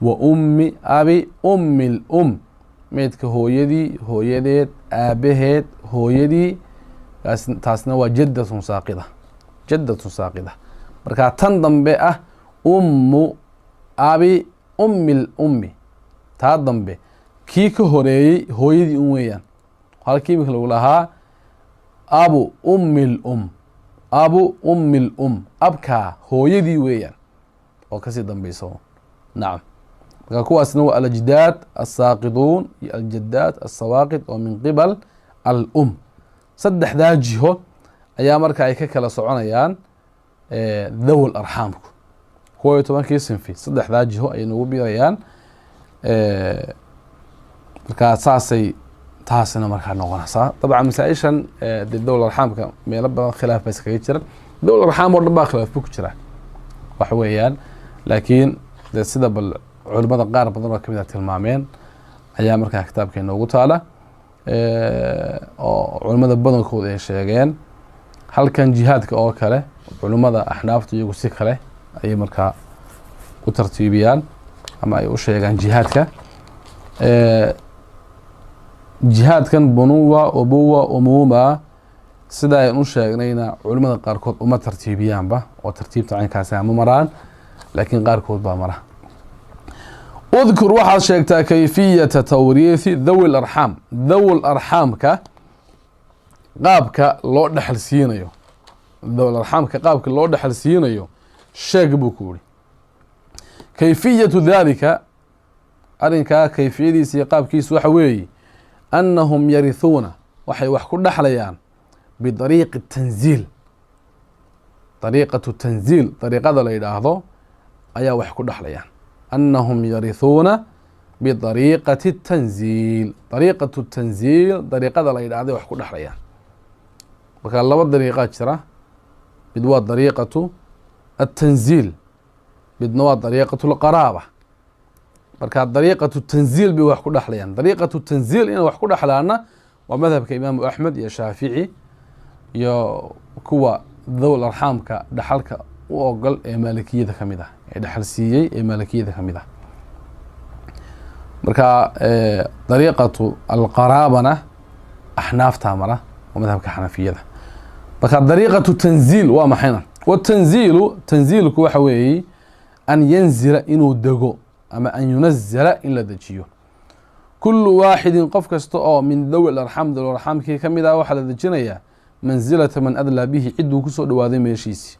wa ummi abi ummi meydka hooyadeed aabaheed hooyadii taasna waa jaddatun saaqida marka tan dambe ummu abi ummi taa dambe kii ka horeeyey hooyadii weeyaan halkii imika lagu lahaa abu ummi abkaa hooyadii weeyaan oo kasii dambeyso nacam marka kuwaasna waa alajdaad asaaqiduun iyo aljadaad asawaaqid oo min qibal saddexdaa jiho ayaa marka ay ka kala soconayaan dhawl arxaamku 11 sinfi saddexdaa jiho ay nagu biirayaan markaa saasay taasina markaa noqonaysaa dabcan masaaishan dhawl arxaamka meelo badan khilaaf ba iskaga jira dhawl arxaam oo dhan baa khilaaf ku jira wax weeyaan laakiin sida bal culimada qaar badan oo kamid tilmaameen ayaa markaa kitaabka inoogu taala oo culimada badankooda ay sheegeen halkan jihaadka oo kale culimada axnaafta iyagu si kale ayay markaa u tartiibiyaan ama ay u sheegaan jihaadka jihaadkan bunuwa ubuwa umuma sida aynu sheegnayna culimada qaarkood uma tartiibiyaanba oo tartiibta caynkaasi ama maraan laakiin qaarkood baa mara udkur waxaad sheegtaa kayfiyata tawriithi dhawi arxaam dhawl arxaamka qaabka loo dhaxal siinayo dhawl arxaamka qaabka loo dhaxal siinayo sheeg buu ku yiri kayfiyatu dhalika arinka kayfiyadiisa iyo qaabkiisa waxa weeye annahum yarithuuna waxay wax ku dhaxlayaan bidariiqi tanziil dariiqatu tanziil dariiqada la yidhaahdo ayaa wax ku dhaxlayaan annahum yarithuuna bidariiqati tanziil dariiqatu tanziil dariiqada la yidhaahday wax ku dhaxlayaan marka laba dariiqaa jira mid waa dariiqatu atanziil midna waa dariiqatu lqaraaba marka dariiqatu tanziil bay wax ku dhaxlayaan dariiqatu tanziil inay wax ku dhaxlaana waa madhabka imaamu axmed iyo shaafici iyo kuwa dhawl arxaamka dhaxalka u ogol ee maalikiyada kamid ee dhaxal siiyey ee maalikiyada kamid marka dariiqatu alqaraabana axnaafta mara waa madhabka xanafiyada marka dariiqatu tanziil waa maxayna tanziilku waxa weeye an yanzila inuu dego ama an yunazala in la dejiyo kullu waaxidin qof kasta oo min dhawl arxaamkii kamid waxaa la dejinayaa manzilata man adlaa bihi ciduu kusoo dhawaaday meeshiisi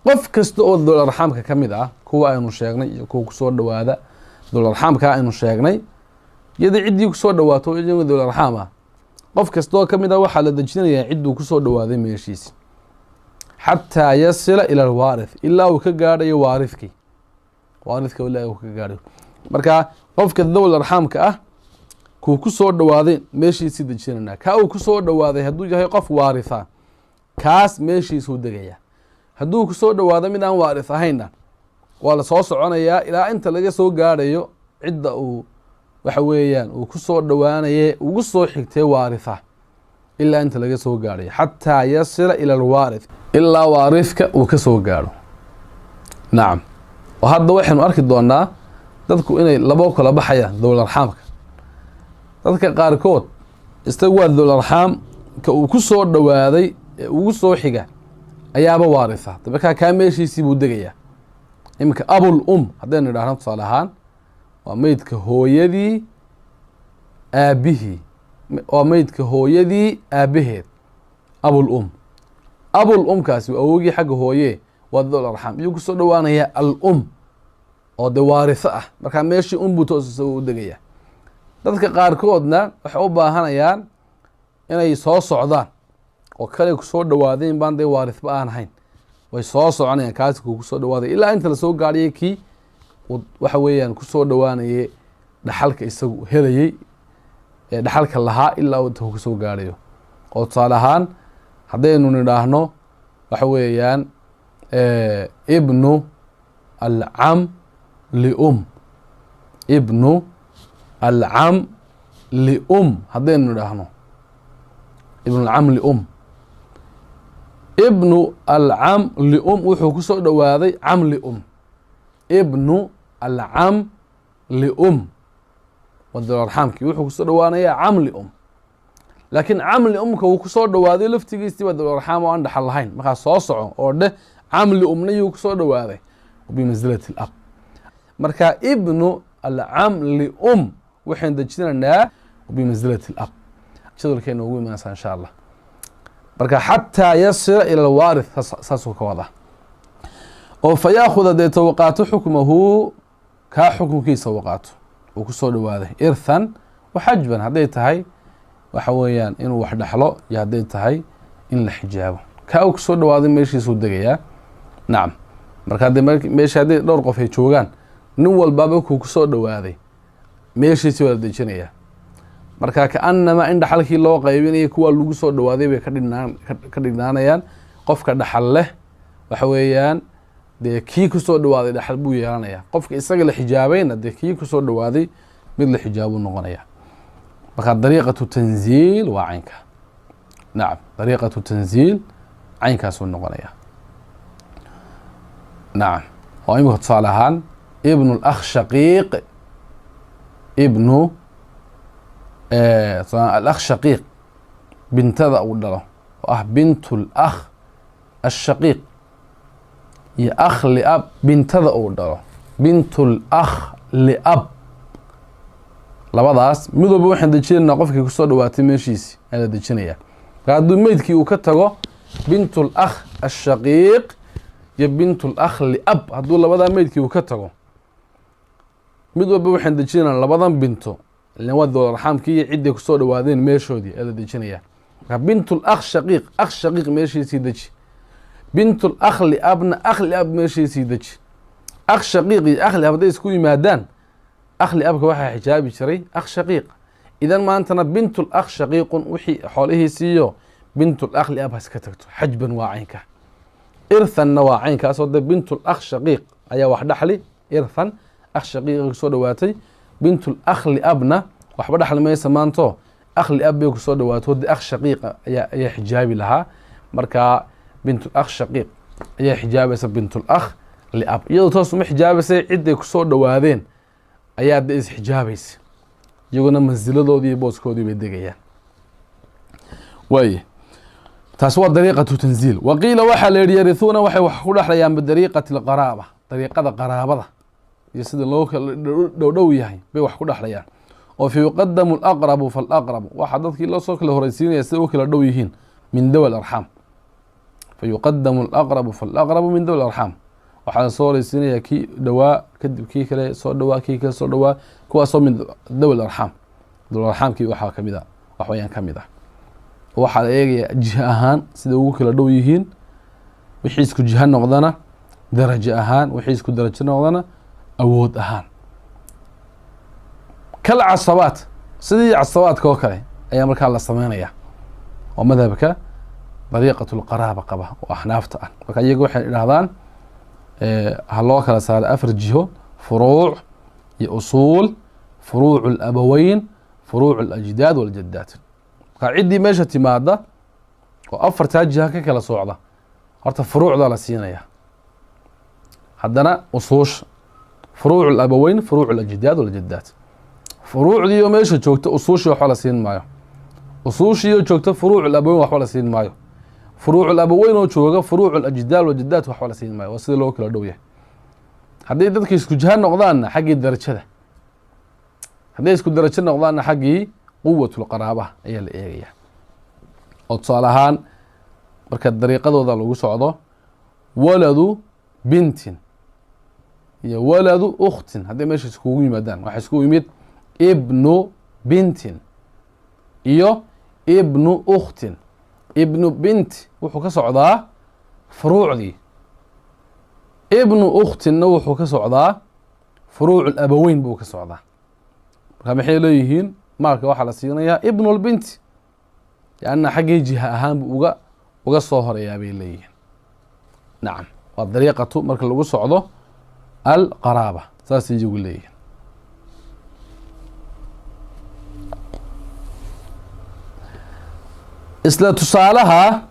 qof kasta oo dhawl arxaamka kamid kuwa aynu sheegnay iyo kuwa kusoo dhawaada dhawl arxaamka aynu sheegnay iyada ciddii kusoo dhawaato iyaga dhawl arxaam qof kasta oo kamid waxaa la dejinayaa ciduu kusoo dhawaaday meeshiisi xataa yasila ila alwaarith ilaa uu ka gaadhayo waarithka ilaa uu ka gaadhayo marka qofka dhawl arxaamka kuu kusoo dhawaaday meeshiisii dejinayna ka uu kusoo dhawaaday hadduu yahay qof waaritha kaas meeshiisuu degaya hadduu kusoo dhawaado mid aan waarith ahayna waa la soo soconayaa ilaa inta laga soo gaadhayo cidda uu waxa weeyaan uu kusoo dhawaanaye ugu soo xigtay waaritha ilaa inta laga soo gaadhayo xataa yasila ila alwaarith ilaa waarithka uu ka soo gaadho nacam oo hadda waxaynu arki doonaa dadku inay labo kala baxayaan dhawl arxaamka dadka qaarkood isagu waa dhawl arxaam ka uu kusoo dhawaaday ee ugu soo xiga ayaaba waaritha markaa kaa meeshiisii buu degayaa iminka abul haddaynu idhaahno tusaale ahaan waa meydka hooyadii aabihii waa meydka hooyadii aabaheed abul kaasi waa awogii xagga hooye waa dhawl arxaam iyuu kusoo dhawaanayaa al oo de waaritho markaa meeshii buu toosisa u degaya dadka qaarkoodna waxay u baahanayaan inay soo socdaan oo kale kusoo dhawaadeen baan dee waarithba aan ahayn way soo soconayaan kaasi kuu kusoo dhawaaday ilaa inta lasoo gaadhiyay kii waxa weeyaan kusoo dhawaanayay dhaxalka isagu helayey ee dhaxalka lahaa ilaa inta uu kusoo gaadhayo oo tusaale ahaan haddaynu nidhaahno waxa weeyaan ibnu alcam lium haddaynu nidhaahno ibnu alcam lium ibnu alcam lium wuxuu kusoo dhowaaday cam lium. ibnu alcam lium wadularaxaamkii wuxuu kusoo dhowaanayaa cam lium, laakiin cam liumka wuu kusoo dhowaaday laftigiisii waa dularaxaam oo aan dhaxal lahayn. markaa soo soco oo dheh cam liumna yuu kusoo dhowaaday bimansilati alab. marka ibnu alcam lium waxaan dejinaynaa bimansilati alab. jadwalkeena ugu imaanaysaa insha allah. marka xataa yasira ila alwaarith saasuu ka wadaa oo fa yaakuda deeta waqaato xukmahu kaa xukunkiisa waqaato uu kusoo dhowaaday irthan waxajban hadday tahay waxa weeyaan inuu wax dhexlo iyo hadday tahay in la xijaabo. kaa uu kusoo dhowaaday meeshiisuu degayaa. nacam marka meesha hadday dhowr qof ay joogaan nin walbaaba kuu kusoo dhowaaday meeshiisii waa la dejinayaa. marka kaanamaa in dhaxalkii loo qaybinaya kuwa lagu soo dhowaaday bay ka dhignaanayaan. qofka dhaxal leh waxa weeyaan dee kii kusoo dhowaaday dhaxal buu yeelanayaa. qofka isaga la xijaabayna dee kii kusoo dhowaaday mid la xijaabuu noqonaya. marka dariiqatu tanziil waa caynka. nacam dariiqatu tanziil caynkaasuu noqonaya. nacam oo imika tusaale ahaan ibnu lakh shaqiiq ibnu alakh shaqiiq bintada uu dhalo oo ah bintu lakh ashaqiiq iyo akh liab bintada uu dhalo bintu lakh liab. labadaas mid walba waxaan dejinaynaa qofkii kusoo dhawaatay meeshiisi ayaa la dejinayaa. marka hadduu meydkii uu ka tago bintu lakh ashaqiiq iyo bintu lakh liab, hadduu labadaa meydkii uu ka tago mid walba waxaan dejinaynaa labadan binto ilan waa dowlaraxaamkii iyo cidday kusoo dhawaadeen meeshoodii ayaa la dejinayaa. marka bintu lakh shaqiiq akh shaqiiq meeshiisii deji. bintu lakh liabna akh liab meeshiisii deji. akh shaqiiq iyo akh liab hadday isku yimaadaan akh liabka waxaa xijaabi jiray akh shaqiiq. idan maantana bintu lakh shaqiiqun wixii xoolihiisiiyo bintu lakh liab has ka tagto. xajban waa caynka. irthanna waa caynkaasoo de bintu lakh shaqiiq ayaa wax dhaxli. irthan akh shaqiiqa kusoo dhawaatay. bintu lakh liabna waxba dhaxli maysa maanto akh liab bay kusoo dhawaato de akh shaqiiqa ayaa xijaabi lahaa. marka bintu lakh shaqiiq ayaa xijaabaysa bintu lakh liab. iyadoo toos uma xijaabaysay cidday kusoo dhawaadeen ayaa de isxijaabaysa. iyaguna mansiladoodii iyo booskoodii bay degayaan. waaye taas waa dariiqatu tanziil. waqiila waxaa la yihi yarithuuna waxay wax ku dhexlayaan bidariiqati alqaraaba, dariiqada qaraabada iyo sida loo kala dhowdhow yahay bay wax ku dhexlayaan. oo fa yuqadamu alaqrabu falaqrabu waxaa dadkii loo soo kala horeysiinaya sida u kala dhow yihiin min dawi alarxaam. fa yuqadamu alaqrabu falaqrabu min dawi alarxaam waxaa lasoo horeysiinayaa kii dhowaa kadib kii kale soo dhowaa kii kale soo dhowaa kuwaasoo min dawi alarxaam. dawilarxaamkii waxaa kamid a waxwayaan ka mid ah. waxaa la eegayaa jiha ahaan sida ugu kala dhow yihiin. wixii isku jiha noqdana darajo ahaan, wixii isku darajo noqdana awood ahaan. kal casabaat sidii casabaadka oo kale ayaa markaa la sameynaya oo madhabka dariiqatu lqaraaba qaba oo axnaafta ah. marka iyaga waxay idhahdaan ha loo kala saaro afar jiho: furuuc iyo usuul, furuucu alabaweyn, furuucu alajdaad waljadaad. marka ciddii meesha timaada oo afartaa jiha ka kala socda horta furuucdaa la siinaya. haddana usuusha furuucu alabaweyn, furuucu alajdaad waljadaad. furuucdiioo meesha joogta usuushii waxba la siin maayo. usuushiioo joogta furuucu alabaweyn waxba la siin maayo. furuucu alabaweyn oo jooga furuucu alajdaad waljadaad waxba la siin maayo. waa sida loo kala dhow yahay. hadday dadka isku jiha noqdaanna xaggii darajada, hadday isku darajo noqdaanna xaggii quwatulqaraaba ayaa la eegaya. oo tusaale ahaan marka dariiqadooda lagu socdo waladu bintin iyo waladu ukhtin hadday meesha iskugu yimaadaan waxaa iskugu yimid ibnu bintin iyo ibnu ukhtin. ibnu binti wuxuu ka socdaa furuucdii. ibnu ukhtinna wuxuu ka socdaa furuucu alabaweyn buu ka socdaa. marka maxay leeyihiin maalka waxaa la siinayaa ibnu lbinti lianna xaggii jiha ahaan buu uga soo horeeyaa bay leeyihiin. nacam waa dariiqatu marka lagu socdo alqaraaba saasay iyagu leeyihiin. isla tusaalaha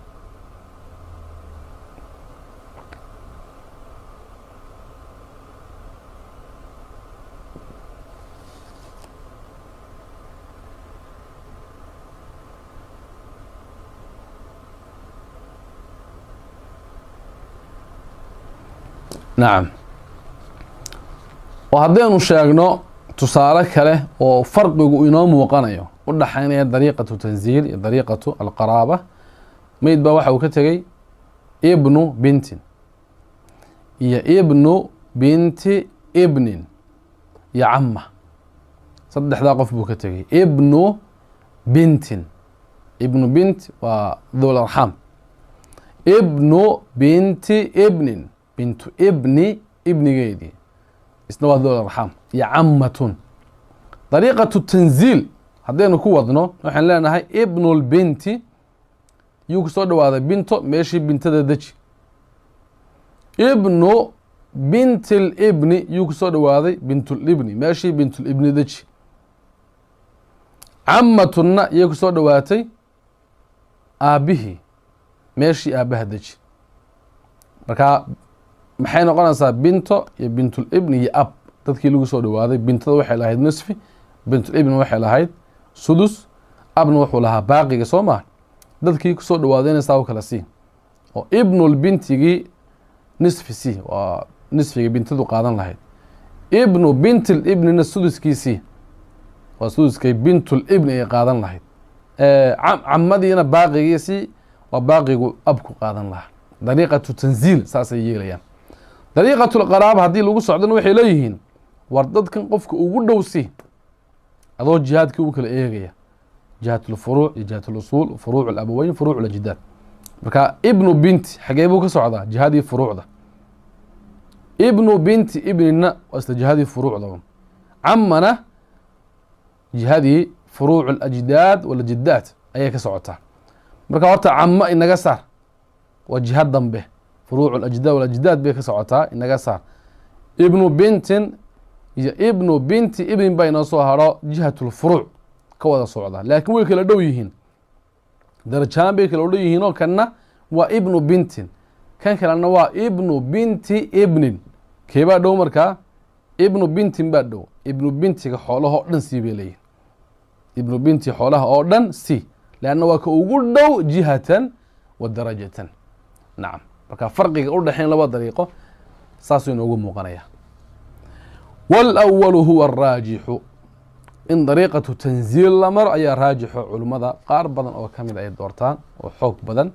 nacam oo haddaynu sheegno tusaale kale oo farqigu inoo muuqanayo u dhaxaynaya dariiqatu tanziil iyo dariiqatu alqaraaba mayd baa waxa uu ka tegey ibnu bintin iyo ibnu binti ibnin iyo cama saddexdaa qof buu ka tegey ibnu bintin ibnu bint waa dhul arxam ibnu binti ibnin bintu ibni ibnigeedii isna waa dhul arxam iyo camatun dariiqatu tanziil haddaynu ku wadno waxaan leenahay ibnu lbinti yuu kusoo dhawaaday binto meeshii bintada deji ibnu binti libni yuu kusoo dhawaaday bintulibni meeshii bintulibni deji camatunna iyay kusoo dhawaatay aabbihii meeshii aabbaha deji markaa maxay noqonaysaa binto iyo bintulibni iyo ab dadkii lagu soo dhawaaday bintada waxay lahayd nisfi bintulibni waxay lahayd sudus abna wuxuu lahaa baaqiga soo maha dadkii kusoo dhawaadayna saa u kala sii oo ibnulbintigii nisfi sii waa nisfiga bintadu qaadan lahayd ibnu bintilibnina suduskiisii waa suduskay bintulibni ay qaadan lahayd camadiina baaqigiisii waa baaqigu abku qaadan lahaa dariiqatu tanziil saasay yeelayaan dariiqatu lqaraaba haddii lagu socdona waxay leeyihiin war dadkan qofka ugu dhow si adoo jihaadkii u kala eegaya jihaat lfuruuc iyo jihaat lusuul furuuc alabaweyn furuuc lajdaad marka ibnu binti xagee buu ka socdaa jihadii furuucda ibnu binti ibnina waa isla jihadii furuucda camana jihadii furuuc alajdaad walajdaad ayay ka socotaa marka horta camo inaga saar waa jiha dambe furuuc alajdaad walajdaad bay ka socotaa inaga saar ibnu bintin iyo ibnu binti ibnin baa inoo soo haro jihat lfuruuc ka wada socdaa laakiin way kala dhow yihiin darajaan bay kala dhow yihiin oo kanna waa ibnu bintin kan kalena waa ibnu binti ibnin keebaa dhow markaa ibnu bintin baa dhow ibnu bintiga xoolaha oo dhan sii bay leeyihin ibnu binti xoolaha oo dhan si leanna waa ka ugu dhow jihatan wa darajatan nacam marka farqiga u dhexeyn laba dariiqo saasuu inoogu muuqanaya wاlأwalu huwa الraajixu in dariiqatu tanziil la maro ayaa raajixo culimmada qaar badan oo kamid ay doortaan oo xoog badan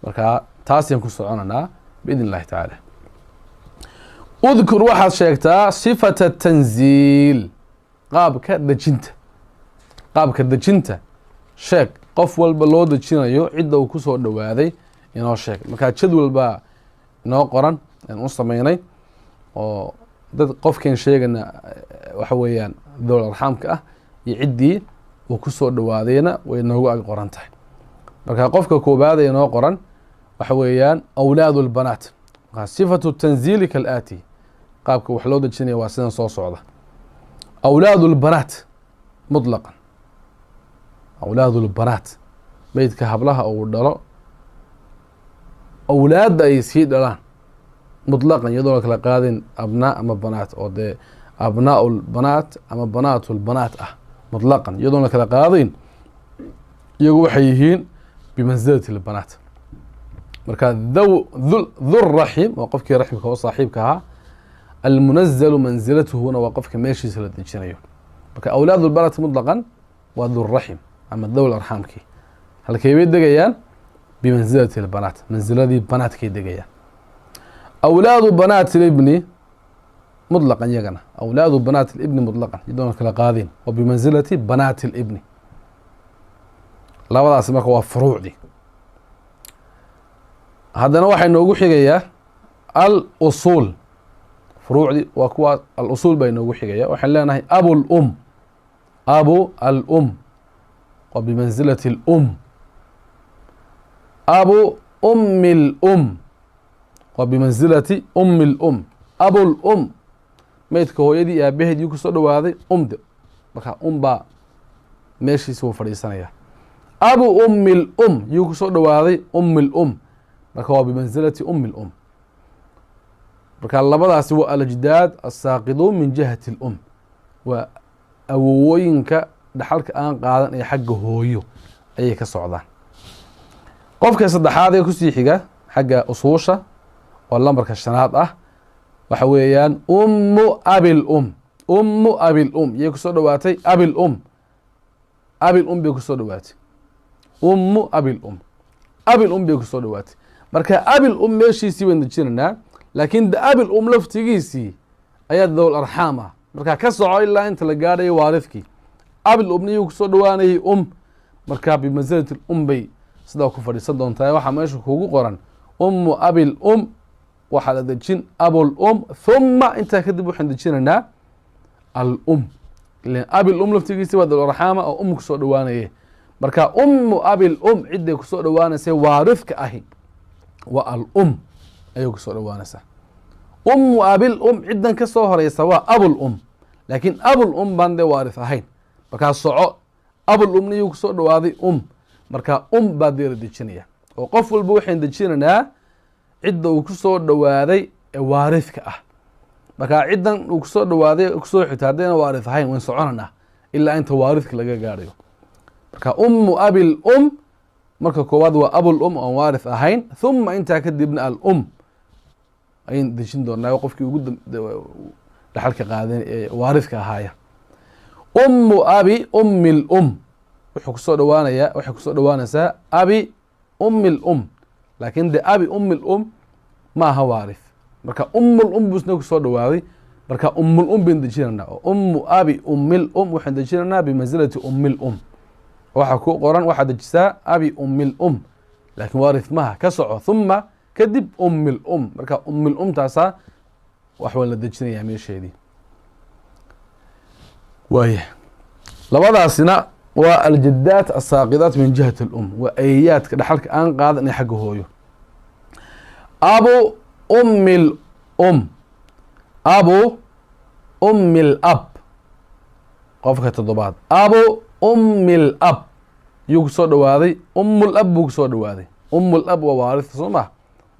marka taasayaan ku soconanaa biidn اllahi tacaala udkur waxaad sheegtaa sifata الtanziil qaabka dejinta sheeg qof walba loo dejinayo cidda uu kusoo dhowaaday inoo sheeg markaa jadwal baa inoo qoran aan u sameynay oo dad qofkan sheegana waxa weeyaan dowla arxaamka ah iyo ciddii uu kusoo dhawaadayna way noogu ag qoran tahay marka qofka koobaad ee inoo qoran waxa weeyaan awlaadu lbanaat markaa sifatu tanziili kalaati qaabka wax loo dejinaya waa sidan soo socda awlaadu lbanaat muطlaqan awlaadu lbanaat meydka hablaha uu dhalo awlaadda ay sii dhalaan muطlaqan iyadoo la kala qaadin abnaa ama banaat oo dee abnaau lbanaat ama banaatu lbanaat ah muطlaqan iyadoon la kala qaadayn iyagu waxay yihiin bimansilati lbanaat marka dhuraxim waa qofkii raximka oo saaxiibka ahaa almunazalu mansilatuhuna waa qofka meeshiisa la dejinayo marka awlaad lbanaat muطlaqan waa dhuraxim ama dhowl arxaamkii halkay bay degayaan bimansilati lbanaat mansiladii banaatkay degayaan awlaadu banaati libni muطlaqan iyagana awlaadu banaati libni muطlaqan iyadoona kala qaadin oo bimansilati banaati libni labadaasi marka waa furuucdii haddana waxaa inoogu xigayaa alusuul furuucdii waa kuwa alusuul baa inoogu xigaya waxaan leenahay abulum abu alum waa bimansilati اlum abu umi اlum waa bimansilati umi اlum abulum meydka hooyadii iyo aabaheed yuu kusoo dhawaaday umde marka baa meeshiisa wuu fadhiisanaya abu umi اlum yuu kusoo dhawaaday umi اlum marka waa bimansilati umi اlum marka labadaasi waa alajdaad asaaqiduun min jihati اlum waa awowooyinka dhaxalka aan qaadan ee xagga hooyo ayay ka socdaan qofka saddexaad ee kusii xiga xagga usuusha oo lambarka shanaad ah وحويان أبي الأم أبي الأم يكسر دواتي أبي الأم بيكسر دواتي أبي الأم بيكسر دواتي marka abil meeshiisii waan dejinanaa laakiin abil laftigiisii ayaa dawl arxaama marka ka soco ilaa inta la gaadhayo waaridkii abil niyu ku soo dhawaanayay marka bi manzilati bay sidaa ku fadhiisan doontaa waxa meesha kuugu qoran abil waxa la dejin abul thumma inta kadib waxaan dejinanaa al ilaan abil laftigiisii waa dawl arxaama oo ku soo dhawaanayay marka abil cidday ku soo dhawaanaysay waaridka ahi والأم أيوك سؤال وانسة أبي عدن كسو هريسة أبو لكن أبو باندي وارثة هين مركا صعو أبو نيوك سؤال وادي مركا بادير ديشينية وقف البوحين ديشيننا عدة وكسو دوادي وارثك مركا عدن وكسو دوادي وكسو حتادين وارثة هين وين صعونا إلا أنت وارثك لغا قاريو مركا أبي marka koowaad waa abul oo waarith ahayn thumma inta kadibna al ay dejin doonaa qofkii ugu dhaxalka qaadan ee waarithka ahaaya abi ummil wuxuu ku soo dhawaanaya waxa ku soo dhawaanaysaa abi ummil laakiin de abi ummil ma aha waarith marka ummul busna ku soo dhawaaday marka ummul bin dejinana oo abi ummil waxaan dejinana bi manzilati ummil waxa ku qoran waxa dejisaa abi ummil laakiin waarith maha ka soco thumma kadib ummil marka ummil taasa wax wala dejinaya meesheedii waaya labadaasina waa aljaddaat asaaqidaat min jihati wa ayaadka dhaxalka aan qaadan xagga hooyo abu ummil ab qofka toddobaad abu ummil yuu ku soo dhawaaday ummul buu ku soo dhawaaday ummul waa waarith soo ma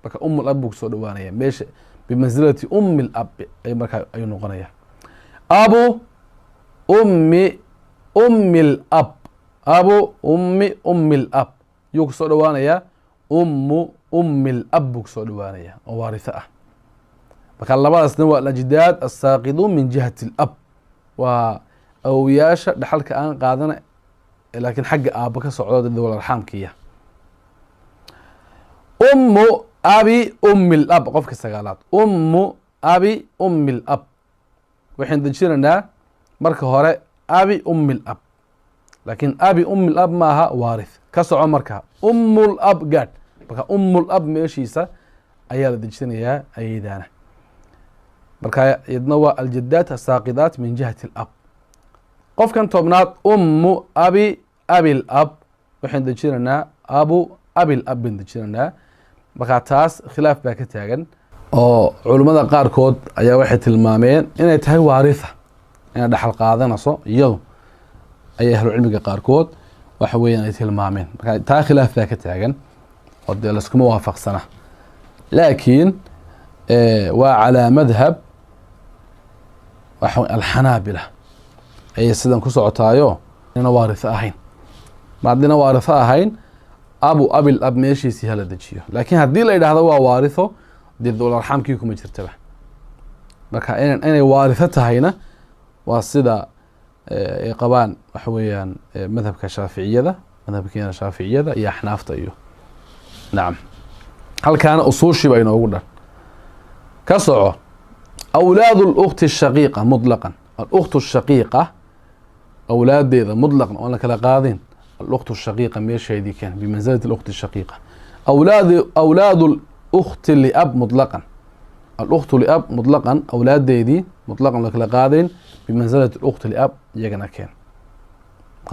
marka ummul buu ku soo dhawaanaya meesha bimanzilati ummil ay marka ay noqonaya abu ummil abu ummil yuu ku soo dhawaanaya ummil buu ku soo dhawaanaya oo waaritha marka labadaasna waa alajdaad asaaqiduun min jihati waa awyaasha dhaxalka aan qaadana laakiin xagga aabba ka socdo dawl arxaamkiya abi ummil qofka sagaalaad abi ummil waxaan dejinanaa marka hore abi ummil laakiin abi ummil maaha waarith ka soco marka ummul gaadh marka ummul meeshiisa ayaa la dejinayaa ayadaana marka iyadna waa aljaddaat asaaqidaat min jihati qofkan tobnaad abil waxaan dejinanaa abil baan dejinanaa markaa taas khilaaf baa ka taagan oo culummada qaarkood ayaa waxay tilmaameen inay tahay waaritha inay dhaxal qaadanayso iyadu ayay ahlucilmiga qaarkood waxa weeyaan ay tilmaameen marka taa khilaaf baa ka taagan oo dee laskuma waafaqsana laakiin waa calaa madhab alxanaabila ayay sidan ku socotaayo ina waaritho ahayn maadina waaritho ahayn abil meeshiisii hala dejiyo laakiin haddii la yidhaahdo waa waaritho dee dawl arxaamkii kuma jirtaba marka inay waaritho tahayna waa sida ay qabaan waxa weeyaan madhabka shaaficiyada madhabkeena shaaficiyada iyo axnaafta iyo nacam halkaana usuushii baa inoogu dhan ka soco awlaad اlأkhti الshaqiiqa muطlaqan alأkhtu الshaqiiqa awlaadeeda muطlaqan oon la kala qaadin الأخت الشقيقة ميشهدي كان بمنزلة الأخت الشقيقة أولاد الأخت لأب مطلقا الأخت لأب مطلقا أولاد دي مطلقا لك لقادين بمنزلة الأخت لأب يجنا كان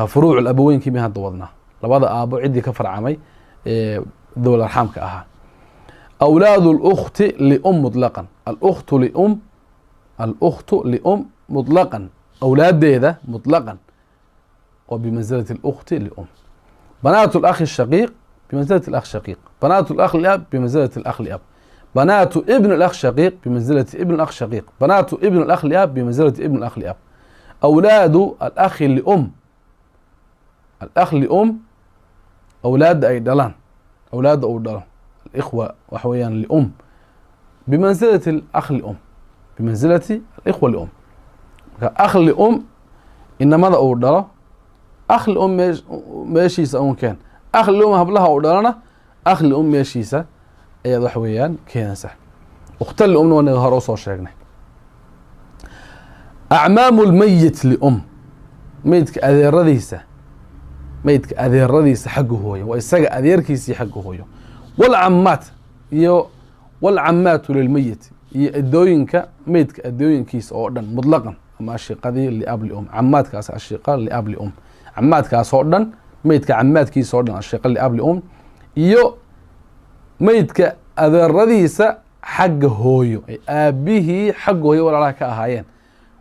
فروع الأبوين كيف هذا وضنا لبعض أبو عدي كفر عمي ذو الأرحام كأها أولاد الأخت لأم مطلقا الأخت لأم مطلقا أولاد دي مطلقا وبمنزلة الأخت لأم بنات الأخ الشقيق بمنزلة الأخ الشقيق بنات الأخ لأب بمنزلة الأخ لأب بنات ابن الأخ الشقيق بمنزلة ابن الأخ الشقيق بنات ابن الأخ لأب بمنزلة ابن الأخ لأب أولاد الأخ لأم الأخ لأم أولاد أي دلان أولاد أو دلان الإخوة وحويان لأم بمنزلة الأخ لأم bimansilati alikhwa lium. marka akh lium inamada uu dhalo akh lium meeshiisa un keen, akh lium hablaha uu dhalana akh lium meeshiisa ayaad waxa weeyaan keenaysa. ukhta liumna waa hore usoo sheegnay. acmaamu lmayit lium, meydka adeeradiisa, meydka adeeradiisa xagga hooyo waa isaga adeerkiisii xagga hooyo. walcamaat iyo walcamaatu lilmayit iyo edooyinka meydka edooyinkiisa oo dhan mutlaqan ama ashiqadii liab lium. camaadkaas ashiqa liab lium, camaadkaas oo dhan meydka camaadkiisa oo dhan ashiqa liab lium iyo meydka adeeradiisa xagga hooyo ay aabihii xagga hooyo walaalaha ka ahaayeen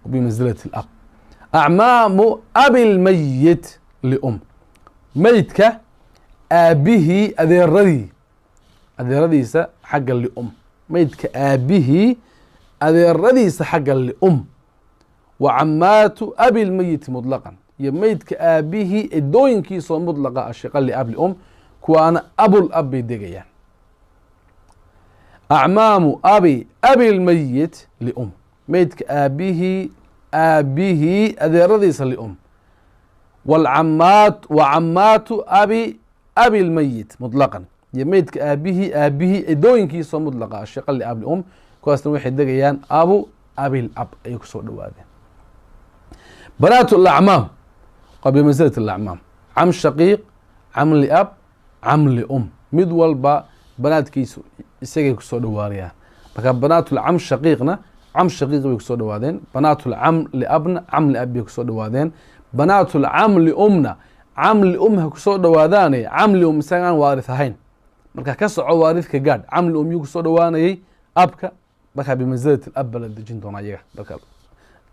bimansilati alab. acmaamu abi lmayit lium, meydka aabihii adeeradiisa xagga lium, meydka aabihii adeeradiisa xagga lium. wa camaatu abi lmayiti mutlaqan iyo meydka aabihii edooyinkiisoo mutlaqa ashiqa liab lium, kuwaana abul ab bay degayaan. acmaamu abi lmayit lium, meydka aabihii adeeradiisa lium. wacamaatu abi lmayit mutlaqan iyo meydka aabihii edooyinkiisoo mutlaqa ashiqa liab lium, kuwaasna waxay degayaan abu abil ab ayay kusoo dhawaadeen. banaat alacmaam waa bimansilati alacmaam, cam shaqiiq, cam liab, cam lium, mid walba banaadkiisu isagay kusoo dhawaanayaan. marka banaatulcam shaqiiqna cam shaqiiq bay kusoo dhawaadeen, banaatulcam liabna cam liab bay kusoo dhawaadeen, banaatulcam liumna cam lium ha kusoo dhawaadaane cam lium isagaan waarith ahayn. marka ka soco waarithka gaadh, cam lium yuu kusoo dhawaanayay abka, markaa bimansilati alab ba la dejin doonaa iyaga marka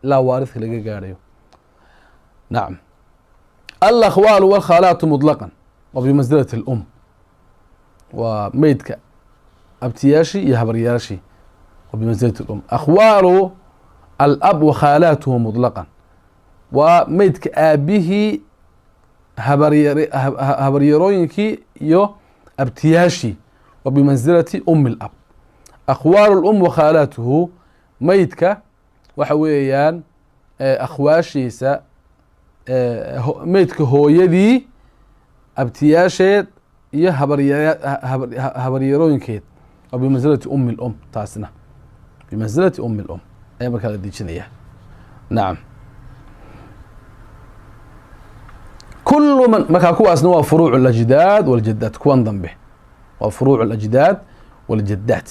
ilaa waarithka laga gaadhayo. nacam. alakhwaalu walkhaalaatu mutlaqan waa bimansilati alum, waa meydka abtiyaashii iyo habaryaashii waa bimansilati alum. akhwaalu alab wa khaalaatuhu mutlaqan waa meydka aabihii habaryarooyinkii iyo abtiyaashii waa bimansilati umi lab. akhwaalu lum wa khaalaatuhu meydka waxa weeyaan akhwaashiisa meydka hooyadii abtiyaasheed iyo habaryarooyinkeed waa bimansilati umi lum, taasna bimansilati umi lum ayaa markaa la dejinaya. nacam. kulu man markaa kuwaasna waa furuuc alajdaad waljadaad, kuwan dambe waa furuuc alajdaad waljadaad.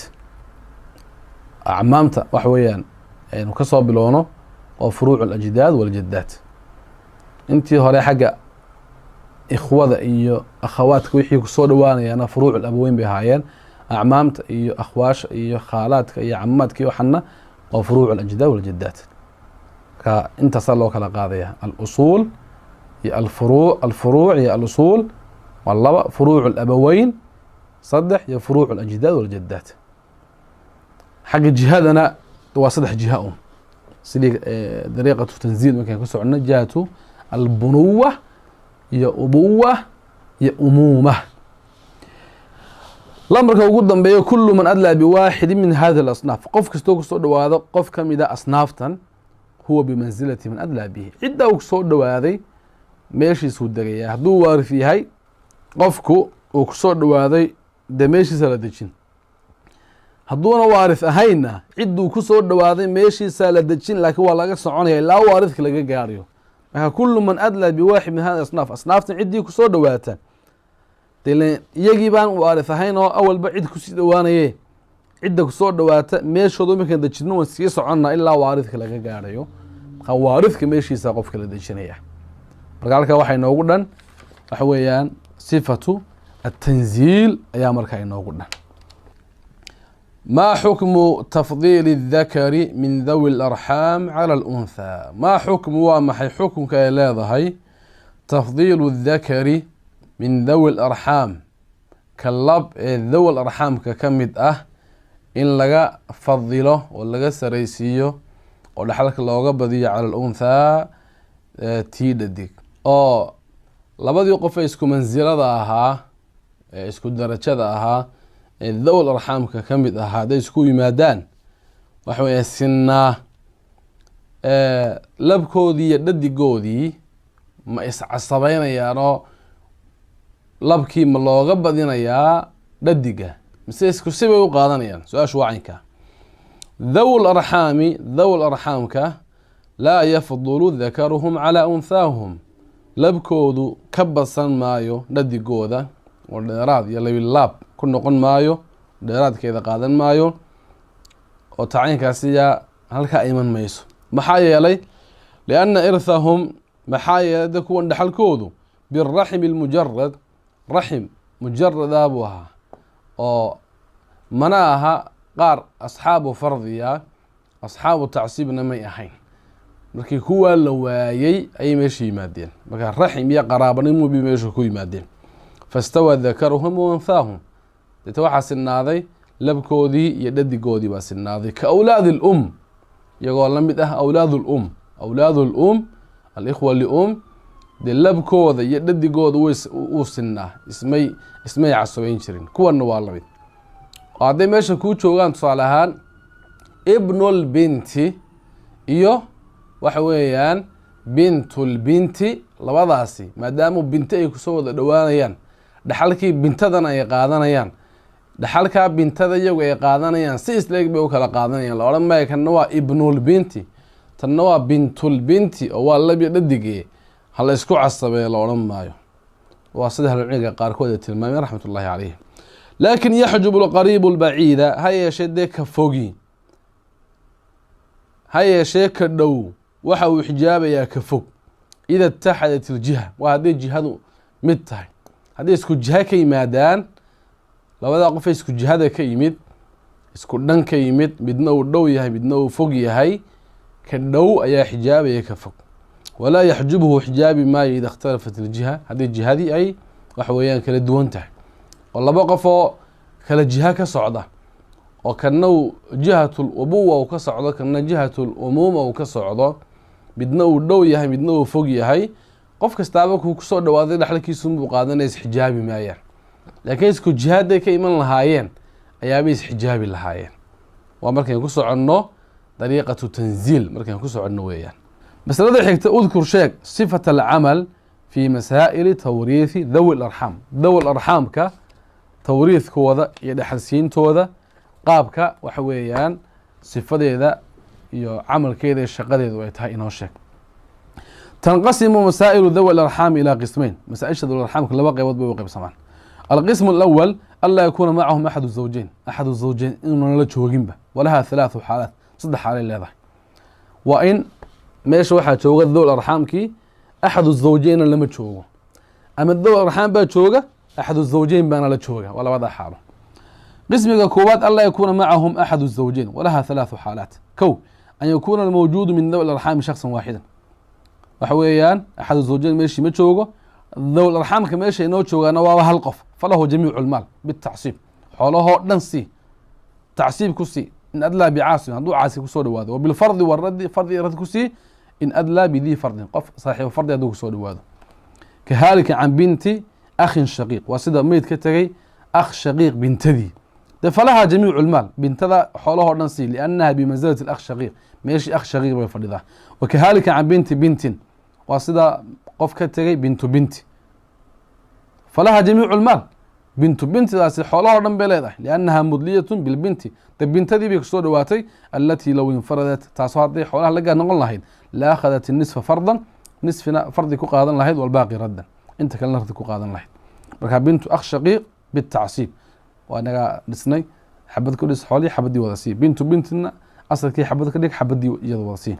acmaamta waxa weeyaan aynu ka soo bilowno waa furuuc alajdaad waljadaad. intii hore xagga ikhwada iyo akhawaadka wixii kusoo dhawaanayaana furuuc alabaweyn bay ahaayeen. acmaamta iyo akhwaasha iyo khaalaadka iyo camaadka iyo waxana waa furuuc alajdaad waljadaad. marka intaasaa loo kala qaadaya alusuul iyo alfuruuc iyo alusuul waa laba, furuuc alabaweyn saddex, iyo furuuc alajdaad waljadaad. xagga jihadana waa saddex jiha un sidii dariiqatu tanziil markaan ku socono, jihatu albunuwa iyo ubuwa iyo umuuma. lambarka ugu dambeeyo kulu man adlaa biwaaxidi min hadi alasnaaf, qof kastoo kusoo dhawaado qof ka mida asnaaftan huwa bimansilati man adlaa bihi, ciddaa uu kusoo dhawaaday meeshiisuu degaya. hadduu waarif yahay qofku uu kusoo dhawaaday dee meeshiisa la dejin, hadduuna waarif ahaynna cidduu kusoo dhawaaday meeshiisaa la dejin, laakiin waa laga soconaya ilaa waarifka laga gaarayo. marka kulu man adlaa biwaaxid min hadi asnaaf, asnaaftan ciddii kusoo dhawaata dee iyagii baan waarif ahayn oo awalba cid kusii dhawaanaye, cidda kusoo dhawaata meeshooda markaan dejino waan sii soconna ilaa waarifka laga gaarayo. marka waarifka meeshiisa qofka la dejinaya. marka halkaa waxaa inoogu dhan waxa weeyaan sifatu atanziil ayaa markaa inoogu dhan. ما حكم تفضيل الذكر من ذوي الأرحام على الأنثى؟ ما حكم ومحي حكم كإلهي تفضيل الذكر من ذوي الأرحام كاللب ذوي الأرحام ككمد إن لغا فضله ولغا سريسيه ولحلك لوغا بدي على الأنثى تيددك أو لبدي قف اسكو منزلة أها اسكو درجة أها ذوي الأرحام كمد هذا اسكو يمادان waxa weeye sinaa labkoodii iyo dhadigoodii ma iscasabeynayaanoo labkii ma looga badinayaa dhadiga mise isku sibay u qaadanayaan? su-aashu waa caynka. dhawl arxaami dhawl arxaamka laa yafdulu dakaruhum calaa unhaahum, labkoodu ka badsan maayo dhadigooda oo dheeraad iyo labilaab ku noqon maayo, dheeraadkeeda qaadan maayo oo tacaynkaasiya halkaa iman mayso. maxaa yeelay? lianna irthahum, maxaa yeelay de kuwan dhexalkoodu biraxmi lmujarad, raxim mujaradaa buu ahaa oo mana aha qaar asxaabu fardiya, asxaabu tacsiibna may ahayn. markii kuwaa la waayey ayay meesha yimaadeen, marka raxim iyo qaraabanimo bay meesha ku yimaadeen. fastawaa dakaruhum waunhaahum, deeta waxaa sinaaday labkoodii iyo dhadigoodii baa sinaaday. ka awlaadi lum, iyagoo la mid ah awlaad lum, awlaad lum alikhwa lium, dee labkooda iyo dhadigooda uu sinaa, ismay casabeyn jirin. kuwanna waa lamid oo hadday meesha kuu joogaan tusaale ahaan ibnulbinti iyo waxa weeyaan bintulbinti, labadaasi maadaama binti ay kusoo wada dhowaanayaan, dhaxalkii bintadan ay qaadanayaan, dhaxalkaa bintada iyagu ay qaadanayaan si isleeg bay u kala qaadanayaan. la odhan maayo kanna waa ibnulbinti tanna waa bintulbinti oo waa labi dhadige ha la isku casabee la odhan maayo. waa sida ahlucilmiga qaarkood ay tilmaameen raxmat ullahi caleyh. laakin yaxjubu lqariibu lbaciida, ha yeeshee dee ka fogi, ha yeeshee ka dhow waxa uu xijaabayaa ka fog. ida itaxadat iljiha, waa hadday jihadu mid tahay, hadday isku jiha ka yimaadaan, labadaa qofay isku jihada ka yimid, isku dhan ka yimid, midna uu dhow yahay midna uu fog yahay, ka dhow ayaa xijaabaya ka fog. walaa yaxjubhu xijaabi maayo ida ikhtalafat iljiha, haddii jihadii ay waxa weeyaan kala duwan tahay oo laba qof oo kala jiha ka socda, oo kana uu jihatulubuwa uu ka socdo, kana jihatulumuuma uu ka socdo, midna uu dhow yahay midna uu fog yahay, qof kastaaba kuu kusoo dhawaaday dhexalkiisunbuu qaadanaya, isxijaabi maayaan. laakiin isku jihaaday ka iman lahaayeen ayaabay isxijaabi lahaayeen. waa markayn ku soconno dariiqatu tanziil, markayn ku soconno weeyaan. masalada xigta, udkur sheeg sifat alcamal fi masaa'ili tawriithi dhawi larxaam, dhawi larxaamka tawriidkooda iyo dhexalsiintooda qaabka waxa weeyaan sifadeeda iyo camalkeeda iyo shaqadeedu ay tahay inoo sheeg. tanqasimu masaa'ilu dhawi larxaam ilaa qismeyn, masaaisha dhawi larxaamka laba qeybood bay u qeybsamaan. القسم الأول ألا يكون معهم أحد الزوجين، أحد الزوجين إنه لا جوجينبا، ولها ثلاث حالات، صدح حالين لهذا. وإن ماشي واحد جوجا ذو الأرحام كي أحد الزوجين لما تشوجه، أما ذو الأرحام بتشوجه أحد الزوجين بنا لا تشوجه ولا وضع حاله. قسم الكوبات ألا يكون معهم أحد الزوجين، ولها ثلاث حالات. كو أن يكون الموجود من ذوي الأرحام شخصا واحدا، وحويان أحد الزوجين ماشي ما تشوجه، ذو الأرحام كماشي إنه تشوجه نواه هالقف، فله جميع المال بالتعصيب، حوله دنسي تعصيب كسي إن أدلى بعاصم هذو عاصي كسود وهذا، وبالفرض والرد فرض يرد كسي إن أدلى بذي فرض، قف صاحب فرض هذو كسود وهذا. كهالك عن بنتي أخ شقيق، وسيدا ميت كتري أخ شقيق بنتذي، فلها جميع المال، بنتذا حوله دنسي لأنها بمنزلة الأخ شقيق، ماشي أخ شقيق بفرضها. وكهالك عن بنت بنت، وسيدا قف كتري بنت بنتي، فلها جميع المال، بنت بنت ذات حولها ودن بليده لأنها مدلية بالبنت، البنت دي بيكسو دواتي التي لو انفردت تاسوات حولها لقى نقول لهيد لا أخذت النصف فرضا، نصفنا فرض كو قادن لهيد والباقي ردا، انت كان لهد كو قادن لهيد. مركا بنت أخ شقيق بالتعصيب، وأنا دسني حبد كل حولي حبدي وضسي، بنت بنتنا أصل كي حبد كليك حبدي يد وضسي،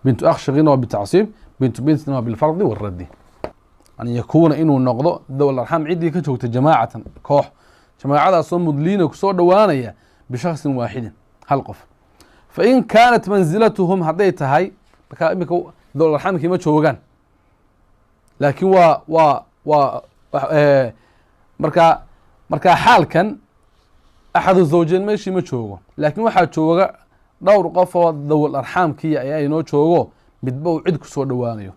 بنت أخ شقيق بالتعصيب، بنت بنتنا بالفرض والرد. أن يكون إنه النقض ذو الأرحام عدي كتوت جماعة كوح، جماعة صم مدلين وكسور دوانية بشخص واحد هالقف. فإن كانت منزلتهم هديتها هاي ذو الأرحام كما تشوغان، لكن مركا حال كان أحد الزوجين ماشي ما تشوغو، لكن واحد تشوغا دور قفا ذو الأرحام كي أي نو تشوغو بتبو عد كسور دوانية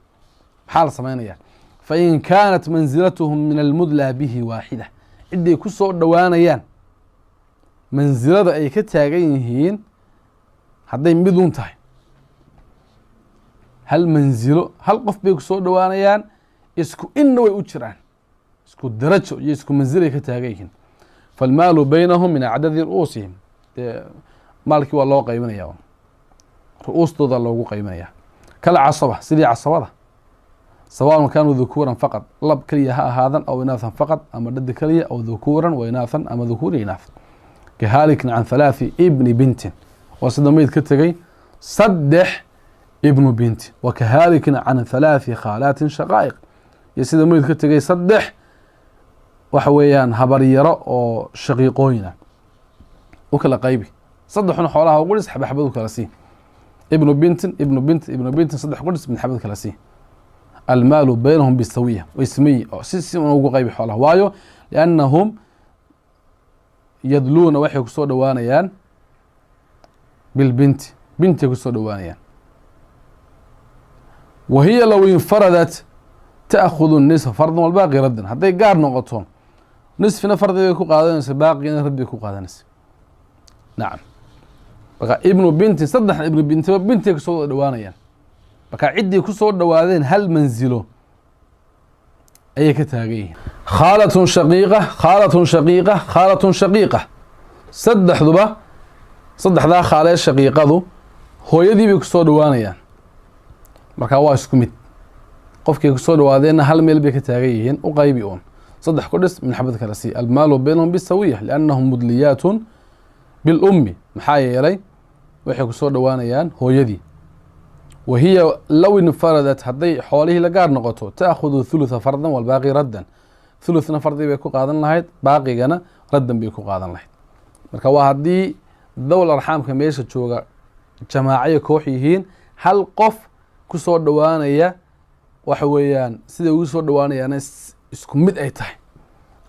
حال سمانية. فإن كانت منزلتهم من المدلى به واحدة، عدي كسور دوانيان منزلة أي كتاغينهين hadday midun tahay hal manzilo hal qof bay ku soo dhowaanayaan isku inna way u jiraan isku darajo iyo isku manzilay ka taagan yihiin falmaalu baynahum min acdadi ru'uusihim dee maalkii waa loo qaybinaya ru'uustooda loogu qaybinaya kala casaba sidii casabada sawaaء kaanuu dhukuuran faqad lab keliya ha ahaadan aw inaathan faqad ama dhadi keliya aw dhukuuran wa inaathan ama dhukuur iyo inaath kahaalikin can halaaثi ibni bintin waa sida meyd ka tegey 3 ibnu binti wa kahaalikin can halaaثi khaalaatin shaqaa'iq iyo sida meyd ka tegey 3 waxa weeyaan habaryaro oo shaqiiqooyina u kala qaybi 3xuna xoolaha ugu dhis xabxabad u kala sii ibnu bintin ibnu bint ibnu bintin 3 ku dhis min xabad kala sii almaalu baynahum bisawiya waismiyi si ugu qaybi xoolaha waayo liannahum yadluuna waxay kusoo dhowaanayaan bilbinti bintay kusoo dhowaanayaan wa hiya low infaradat ta'khudu nisfa fardan walbaaqi raddan hadday gaar noqoto nisfina fardi bay ku qaadanaysa baaqigana rad bay ku qaadanaysa nacam marka ibnu bintin 3 ibnu bintiba bintay kusoo dhowaanayaan marka ciddii kusoo dhowaadeen hal manzilo ayay ka taagan yihiin khaalatun shaqiiqa khaalatun shaqiiqa khaalatun shaqiiqa saddexdaa khaalee shaqiiqadu hooyadii bay kusoo dhowaanayaan marka waa isku mid qofkay kusoo dhowaadeenna hal meel bay ka taagan yihiin u qaybi uun 3 ku dhis min xabad kala sii almaalu baynahum bisawiya liannahum mudliyaatun bilummi maxaa yeelay waxay kusoo dhowaanayaan hooyadii wa hiya low infaradat hadday xoolihii la gaar noqoto ta'khudu thulutha fardan walbaaqi raddan thuluthna fardi bay ku qaadan lahayd baaqigana raddan bay ku qaadan lahayd marka waa haddii dowl arxaamka meesha jooga jamaacayo koox yihiin hal qof kusoo dhowaanaya waxa weeyaan siday ugu soo dhowaanayaana isku mid ay tahay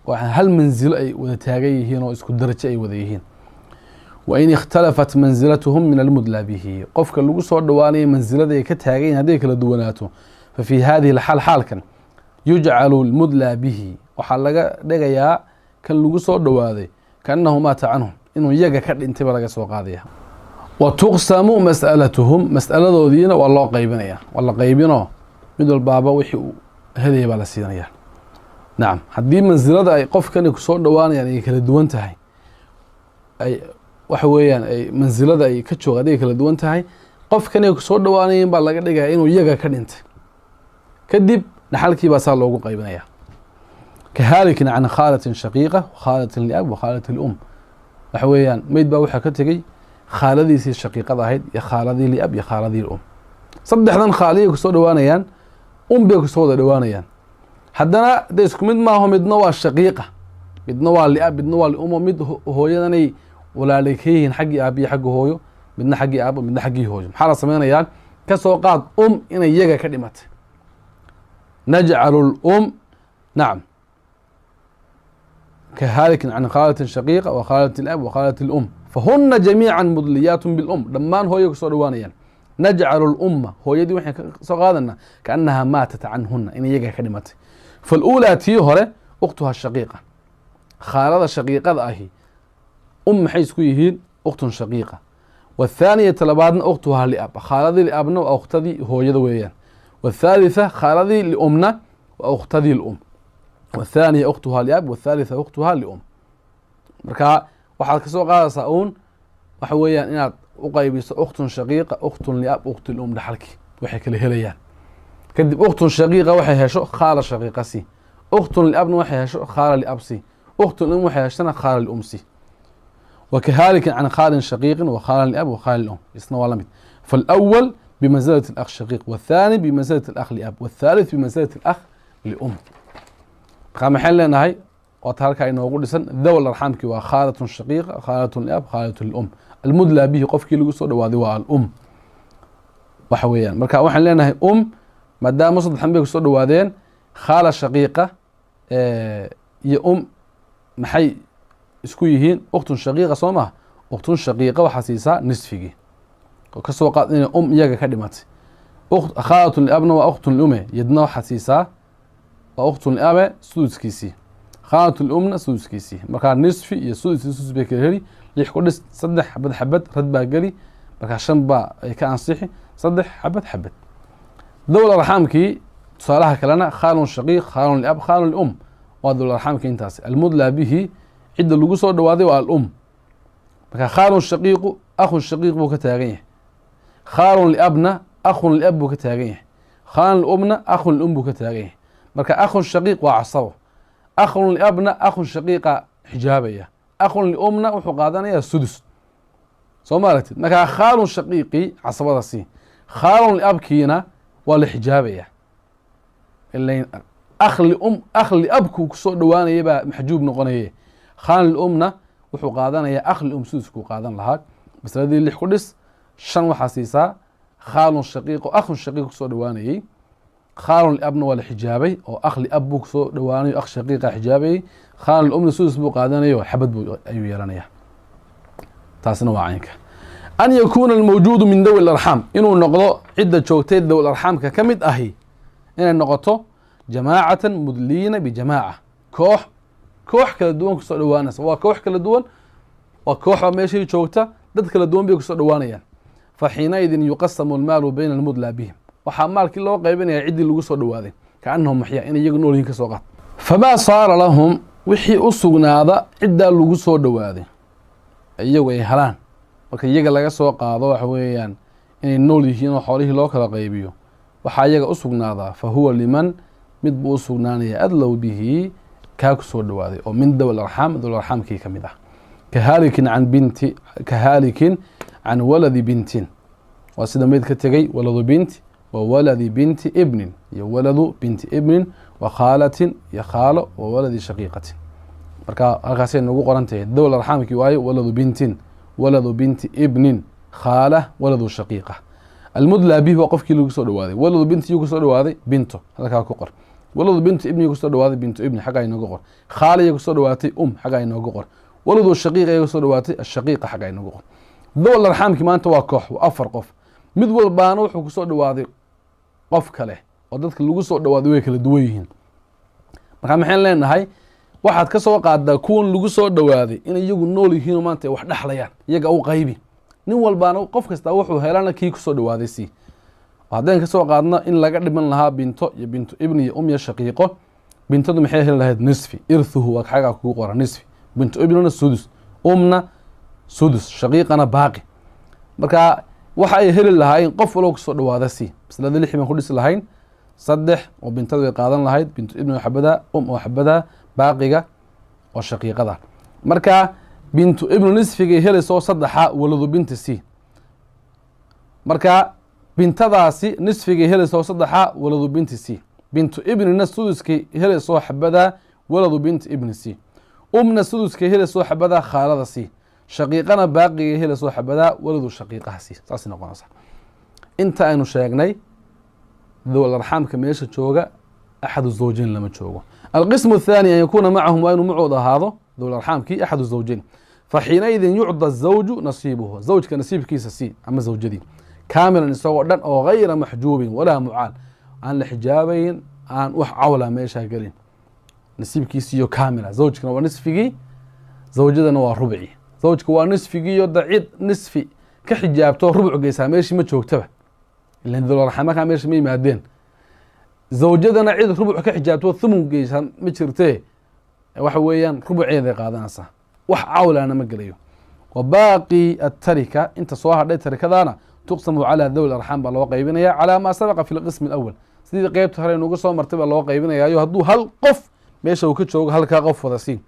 waa hal manzilo ay wada taagan yihiin oo isku darajo ay wada yihiin wain ikhtalafat manzilatuhum min almudlaa bihi qofka lagu soo dhowaanaya manzilada ay ka taagan yihin hadday kala duwanaato fa fii hadihi alxaal xaalkan yujcalu lmudlaa bihi waxaa laga dhigayaa kan lagu soo dhowaaday kaanahu maata canhum inuu iyaga ka dhintay ba laga soo qaadaya wa tuqsamu mas'alatuhum mas'aladoodiina waa loo qaybinaya waa la qaybinoo mid walbaaba wixii uu helaya baa la siinaya nacam haddii mansilada ay qofkani kusoo dhowaanayaan ay kala duwan tahay ay waxa weeyaan ay mansilada ay ka jooga hadday kala duwan tahay qofkani ay kusoo dhowaanayeen baa laga dhigaya inuu iyaga ka dhintay kadib dhaxalkii baa saa loogu qaybinaya kahaalikin can khaalatin shaqiiqa khaalatin liab wa khaalatin lium waxa weeyaan meyd baa waxaa ka tegey khaaladiisii shaqiiqada ahayd iyo khaaladii liab iyo khaaladii lium saddexdan khaaliyay kusoo dhowaanayaan bay kusoo wada dhowaanayaan haddana de isku mid maaho midna waa shaqiiqa midna waa liab midna waa liumo mid hooyadanay walaalay ka yihiin xaggii aabiyo xagga hooyo midna xaggii aabo midna xaggii hooyo maxaa la samaynayaa ka soo qaad inay iyaga ka dhimatay najcalu nacam kahaalikin can khaalatin shaqiiqa wa khaalati liab wa khaalati lium fahuna jamiica mudliyaat bilum dhammaan hooya kusoo dhowaanayaan najcalu lumma hooyadii waxay ka soo qaadanaa kaanaha maatat canhuna in iyaga ka dhimatay faluulaa tii hore uktuha shaqiiqa khaalada shaqiiqada ahi maxay isku yihiin uktun shaqiiqa wathaaniyata labaadna uktuha liab khaaladii liabna waa ukhtadii hooyada weeyaan wathaalitha khaaladii liumna waa ukhtadii lium wathaaniya uktuha liab wathaalitha uktuha lium marka waxaad kasoo qaadaysaa waxa weeyaan inaad u qaybiso uktun shaqiiqa uktun liab uktun lium dhaxalkii waxay kala helayaan kadib uktun shaqiiqa waxay hesho khaala shaqiiqa si uktun liabna waxay hesho khaala liab si uktun lium waxay heshana khaala lium si وكهالك عن خال شقيق وخال الأب وخال الأم يسنا ولمد فالأول بمنزلة الأخ شقيق والثاني بمنزلة الأخ لأب والثالث بمنزلة الأخ لأم قام حل نهاي وترك إنه يقول لسن ذو الأرحام كي وخالة شقيقة خالة الأب خالة الأم المدلى به قف كي لقصد وذو الأم وحويا مركا وحن لنا ما دام مصد الحنبي قصد وذين خالة شقيقة يا محي isku yihiin uktun shaqiiqa soo maha uktun shaqiiqa waxaa siisaa nisfigii oo kasoo qaad inay iyaga ka dhimatay khaalatun liabna waa uktun liume yadna waxaa siisaa waa uktun liabe suduskiisii khaalatun liumna suduskiisii markaa nisfi iyo sudus bay kala heli 6 ku dhis 3 xabad rad baa geli marka shan baa ay ka ansixi saddex xabad xabad dawl arxaamkii tusaalaha kalena khaalun shaqiiq khaalun liab khaalun lium waa dawl arxaamkii intaas almudlaa bihi cidda lagu soo dhawaaday waa alum marka khaalun shaqiiqu akhun shaqiiq buu ka taagan yahay khaalun liabna akhun liab buu ka taagan yahay khaalun liumna akhun lium buu ka taagan yahay marka akhun shaqiiq waa casabo akhun liabna akhun shaqiiqa xijaabaya akhun liumna wuxuu qaadanayaa sudus soo ma aragtid markaa khaalun shaqiiqii casabada sii khaalun liabkiina waa la xijaabaya ilain akh liabkuu kusoo dhawaanaya baa maxjuub noqonaye khaalun liumna wuxuu qaadanayaa akh lium suduskuu qaadan lahaa masaladii 6 ku dhis 5 waxaa siisaa khaalun shaqiiq oo akhun shaqiiq kusoo dhawaanayey khaalun liabna waa la xijaabay oo akh liab buu kusoo dhawaanayo akh shaqiiqa xijaabayey khaalun liumna sudus buu qaadanayo xabad buu ayuu yeelanaya taasna waa caynka an yakuuna almawjuudu min dawi larxaam inuu noqdo cidda joogtay dawi arxaamka ka mid ahi inay noqoto jamaacatan mudliina bijamaaca koox kala duwan kusoo dhawaanaysa waa koox kala duwan waa koox oo meeshay joogta dad kala duwan bay kusoo dhawaanayaan fa xiinaidin yuqasamu almaalu bayna almudlaa bihim waxaa maalkii loo qaybinaya ciddii lagu soo dhawaaday kaanahum maxyaa in iyagu noolyihin ka soo qaat famaa saara lahum wixii u sugnaada ciddaa lagu soo dhawaaday iyagu ay helaan marka iyaga laga soo qaado waxa weeyaan inay nool yihiin oo xoolihii loo kala qaybiyo waxaa iyaga u sugnaadaa fa huwa liman mid buu u sugnaanaya adlow bihi kaa ku soo dhawaaday oo min dawl arxaam dawl arxaamkii ka mid ah kahaalikin can waladi bintin waa sida meyd ka tegey waladu binti wa waladi binti ibnin iyo waladu binti ibnin wa khaalatin iyo khaalo wa waladi shaqiiqatin marka halkaasay nagu qoran tahay dawl arxaamkii waayo waladu bintin waladu binti ibnin khaala waladu shaqiiqa almudlaa bihi waa qofkii lagu soo dhawaaday waladu binti yuu kusoo dhawaaday binto halkaa ku qor waladu bintu ibni kusoo dhawaaday bintu ibni xaggaa inooga qor khaala iya kusoo dhawaatay xaggaa inooga qor waladu shaqiiqa iya kusoo dhawaatay ashaqiiqa xaggaa inooga qor dawl arxaamkii maanta waa koox waa 4 qof mid walbaana wuxuu kusoo dhawaaday qof kale oo dadka lagu soo dhawaaday way kala duwan yihiin marka maxaan leenahay waxaad ka soo qaadaa kuwan lagu soo dhawaaday in iyagu nool yihiin maanta ay wax dhaxlayaan iyaga u qaybi nin walbaana qof kasta wuxuu helana kii kusoo dhawaaday si haddaan ka soo qaadno in laga dhiman lahaa binto iyo bintu ibni iyo ya shaqiiqo bintadu maxay heli lahayd nisfi irthuhu waa xagaa kugu qoran nisfi bintu ibnina sudus sudus shaqiiqana baaqi marka waxa ay heli lahaayeen qof walba kusoo dhawaada si masalada 6 baan ku dhisi lahayn 3 oo bintadu ay qaadan lahayd bintu ibni xabada oo xabada baaqiga oo shaqiiqada marka bintu ibnu nisfiga helayso 3 waladu binti si marka bintadaasi nisfiga helayso 3 waladu binti si bintu ibnina suduska helayso xabada waladu binti ibni si suduska helayso xabada khaalada si shaqiiqana baaqiga helayso xabada waladu shaqiiqaha si saas noqonaysa inta aynu sheegnay dawl arxaamka meesha jooga axad zawjayn lama joogo القسم الثاني أن يكون معهم وأن معود هذا ذو الأرحام كي أحد الزوجين فحينئذ يعطى الزوج نصيبه زوج كنصيب كيس سي أما زوجدي كاملا سواء أو غير محجوب ولا معال عن الحجابين عن عولا ما يشاكلين نصيب كيسيو كاملة زوجك ونصفي زوجدنا وربعي زوجك ونصفي يضعيد نصفي كحجابته ربع قيسا ماشي ما تشوكتبه لأن ذو الأرحام كان ماشي مي مادين زوجدنا عيد ربع كحجابته ثمن قيسا ما جرتيه waxa weeyaan rubuceeda qaadanaysa wax cawlaana ma galayo وباقي التركة انت soo hadhay tarikadana tuqsamu ala dhawl arham ba loo qaybinaya ala ma sabaqa fi القسم الأول sidii qaybta hore inuu soo martay ba loo qaybinayaa haduu hal qof meesha uu ka joogo halka qof wada siin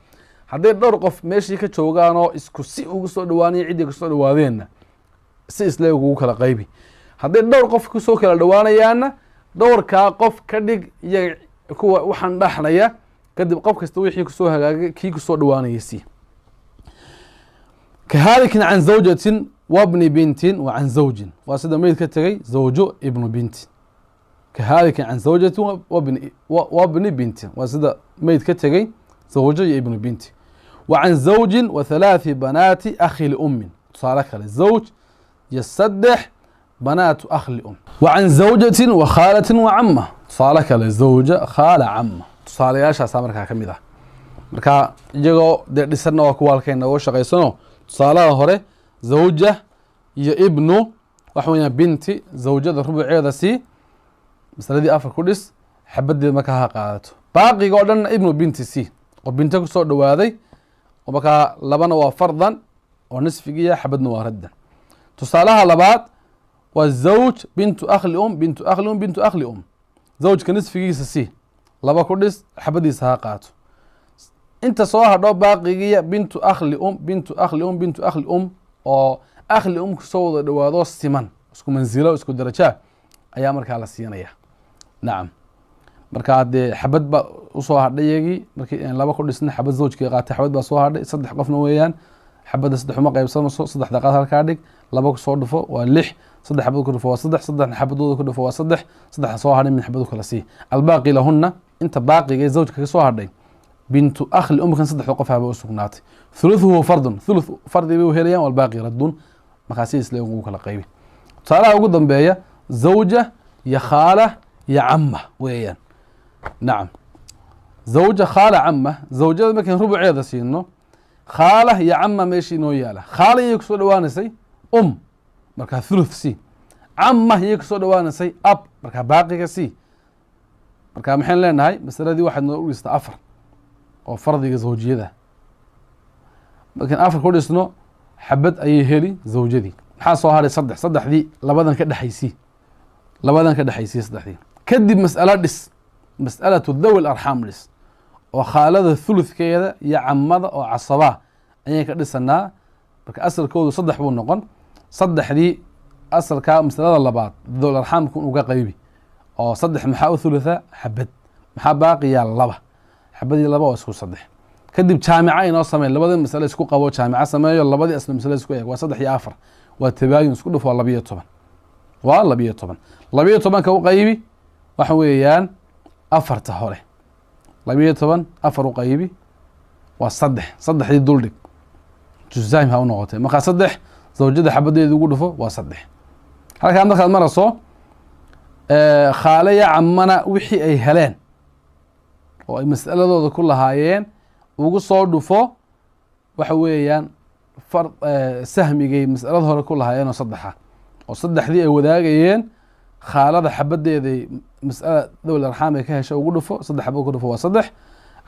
haday dhowr qof meeshii ka joogaan oo isku si ugu soo dhawaanay cidii ka soo dhawaadeena si isla ugu kala qaybi haday dhowr qof ku soo kala dhawaanayaana dhowrka qof ka dhig iyaga kuwa waxaan dhaxnaya kadib qof kasta wixii ku soo hagaagay kii ku soo dhawaanayay كهالك عن زوجة وابن بنت وعن زوج واسد ميد كتغي زوج ابن بنت كهالك عن زوجة وابن بنت واسد ميد كتغي زوجة ابن بنت وعن زوج وثلاث بنات أخي لأم صارك للزوج يصدح بنات أخ لأم وعن زوجة وخالة وعمة صارك للزوجة خالة عمة صار ياشا سامركا كميدا marka iyago de dhisana waa kuwa halkeen oo shaqeysano tusaalaha hore zawja iyo ibnu waxa weeyaan binti zawjada rubuceeda sii masaladii afar ku dhis xabadeeda markaa ha qaadato baaqiga oo dhanna ibnu binti sii oo binto kusoo dhawaaday oo markaa labana waa fardan oo nisfigiya xabadna waa raddan tusaalaha labaad waa zawj bintu akhli bintu akhli bintu akhli zawjka nisfigiisa sii laba ku dhis xabadiisa ha qaato inta soo hadho baaqigiya bintu akhli bintu akhli bintu akhli oo akhli kusoo wada dhawaado siman isku mansilo isku darajaa ayaa markaa la siinaya nacam markaa dee xabad baa usoo hadhay iyagii markii laba ku dhisna xabad zawjkii qaatay xabad baa soo hadhay saddex qofna weeyaan xabadda saddex uma qaybsamayso saddexda qaad halkaa dhig laba kusoo dhufo waa 6 saddex xabad ku dhufo waa 3 saddexna xabadooda ku dhufo waa 3 saddex soo hadhay min xabadu kala sii albaaqi lahunna inta baaqiga zawjka ka soo hadhay bintu akhli kan saddex qof haba usugnaatay thuluthuhu fardun thuluth fardi bay helayaan wal baaqi raddun markaasi isla ugu kala qaybi tusaalaha ugu dambeeya zawja ya khala ya amma weeyaan nacam zawja khala amma zawjada markaan rubuceeda siino khala ya amma meeshii noo yaala khala iyo kusoo dhawaanaysay markaa thuluth si amma iyo kusoo dhawaanaysay ab markaa baaqiga si markaa maxaan leenahay masaladii waxaad noo dhista afar oo fardiga zawjiyada markaan afar ku dhisno xabad ayay heli zawjadii maxaa soo haray saddexdii labadan ka dhexaysii saddexdii kadib mas'alo dhis mas'alatu dhawi larxaam dhis oo khaalada thuluthkeeda iyo camada oo casabaa ayaan ka dhisanaa marka asalkoodu 3 buu noqon saddexdii asalkaa masalada labaad dhawi larxaamku uga qaybi oo 3 maxaa u thulutha xabad maxaa baaqiya 2 xabadii 2 oo isku 3 kadib jaamica inoo sameey labada mas'alo isku qabo jaamica sameeyo labadii asl mas'alo isku eeg waa 3 iyo 4 waa tabaayun isku dhufo 12 waa 12 ka u qaybi waxa weeyaan afarta hore 12 afar u qaybi waa 3 saddexdii dul dhig juzaym ha u noqotay marka 3 zawjada xabadeedu ugu dhufo waa 3 halka markaad maraso khaalaya camana wixii ay heleen oo ay mas'aladooda ku lahaayeen ugu soo dhufo waxa weeyaan sahmigay mas'alada hore ku lahaayeen oo 3 oo saddexdii ay wadaagayeen khaalada xabadeeday mas'ala dhawi arxaam ay ka heshay ugu dhufo 3 xabad ku dhufo waa 3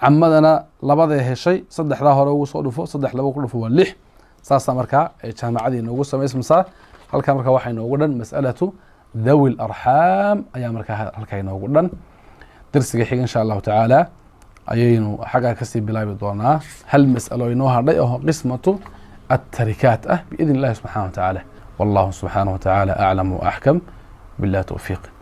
camadana labada heshay saddexda hore ugu soo dhufo 3 laba ku dhufo waa 6 saasa markaa ay jaamacadii noogu sameysmaysaa halka markaa waxay noogu dhan mas'alatu dhawi arxaam ayaa markaa halka noogu dhan darsiga xiga insha Allah taala ayaynu xagaa kasii bilaabi doonaa hal mas'alo inoo hadhay oo qismatu التركات بإذن الله سبحانه وتعالى والله سبحانه وتعالى أعلم وأحكم بالله توفيق.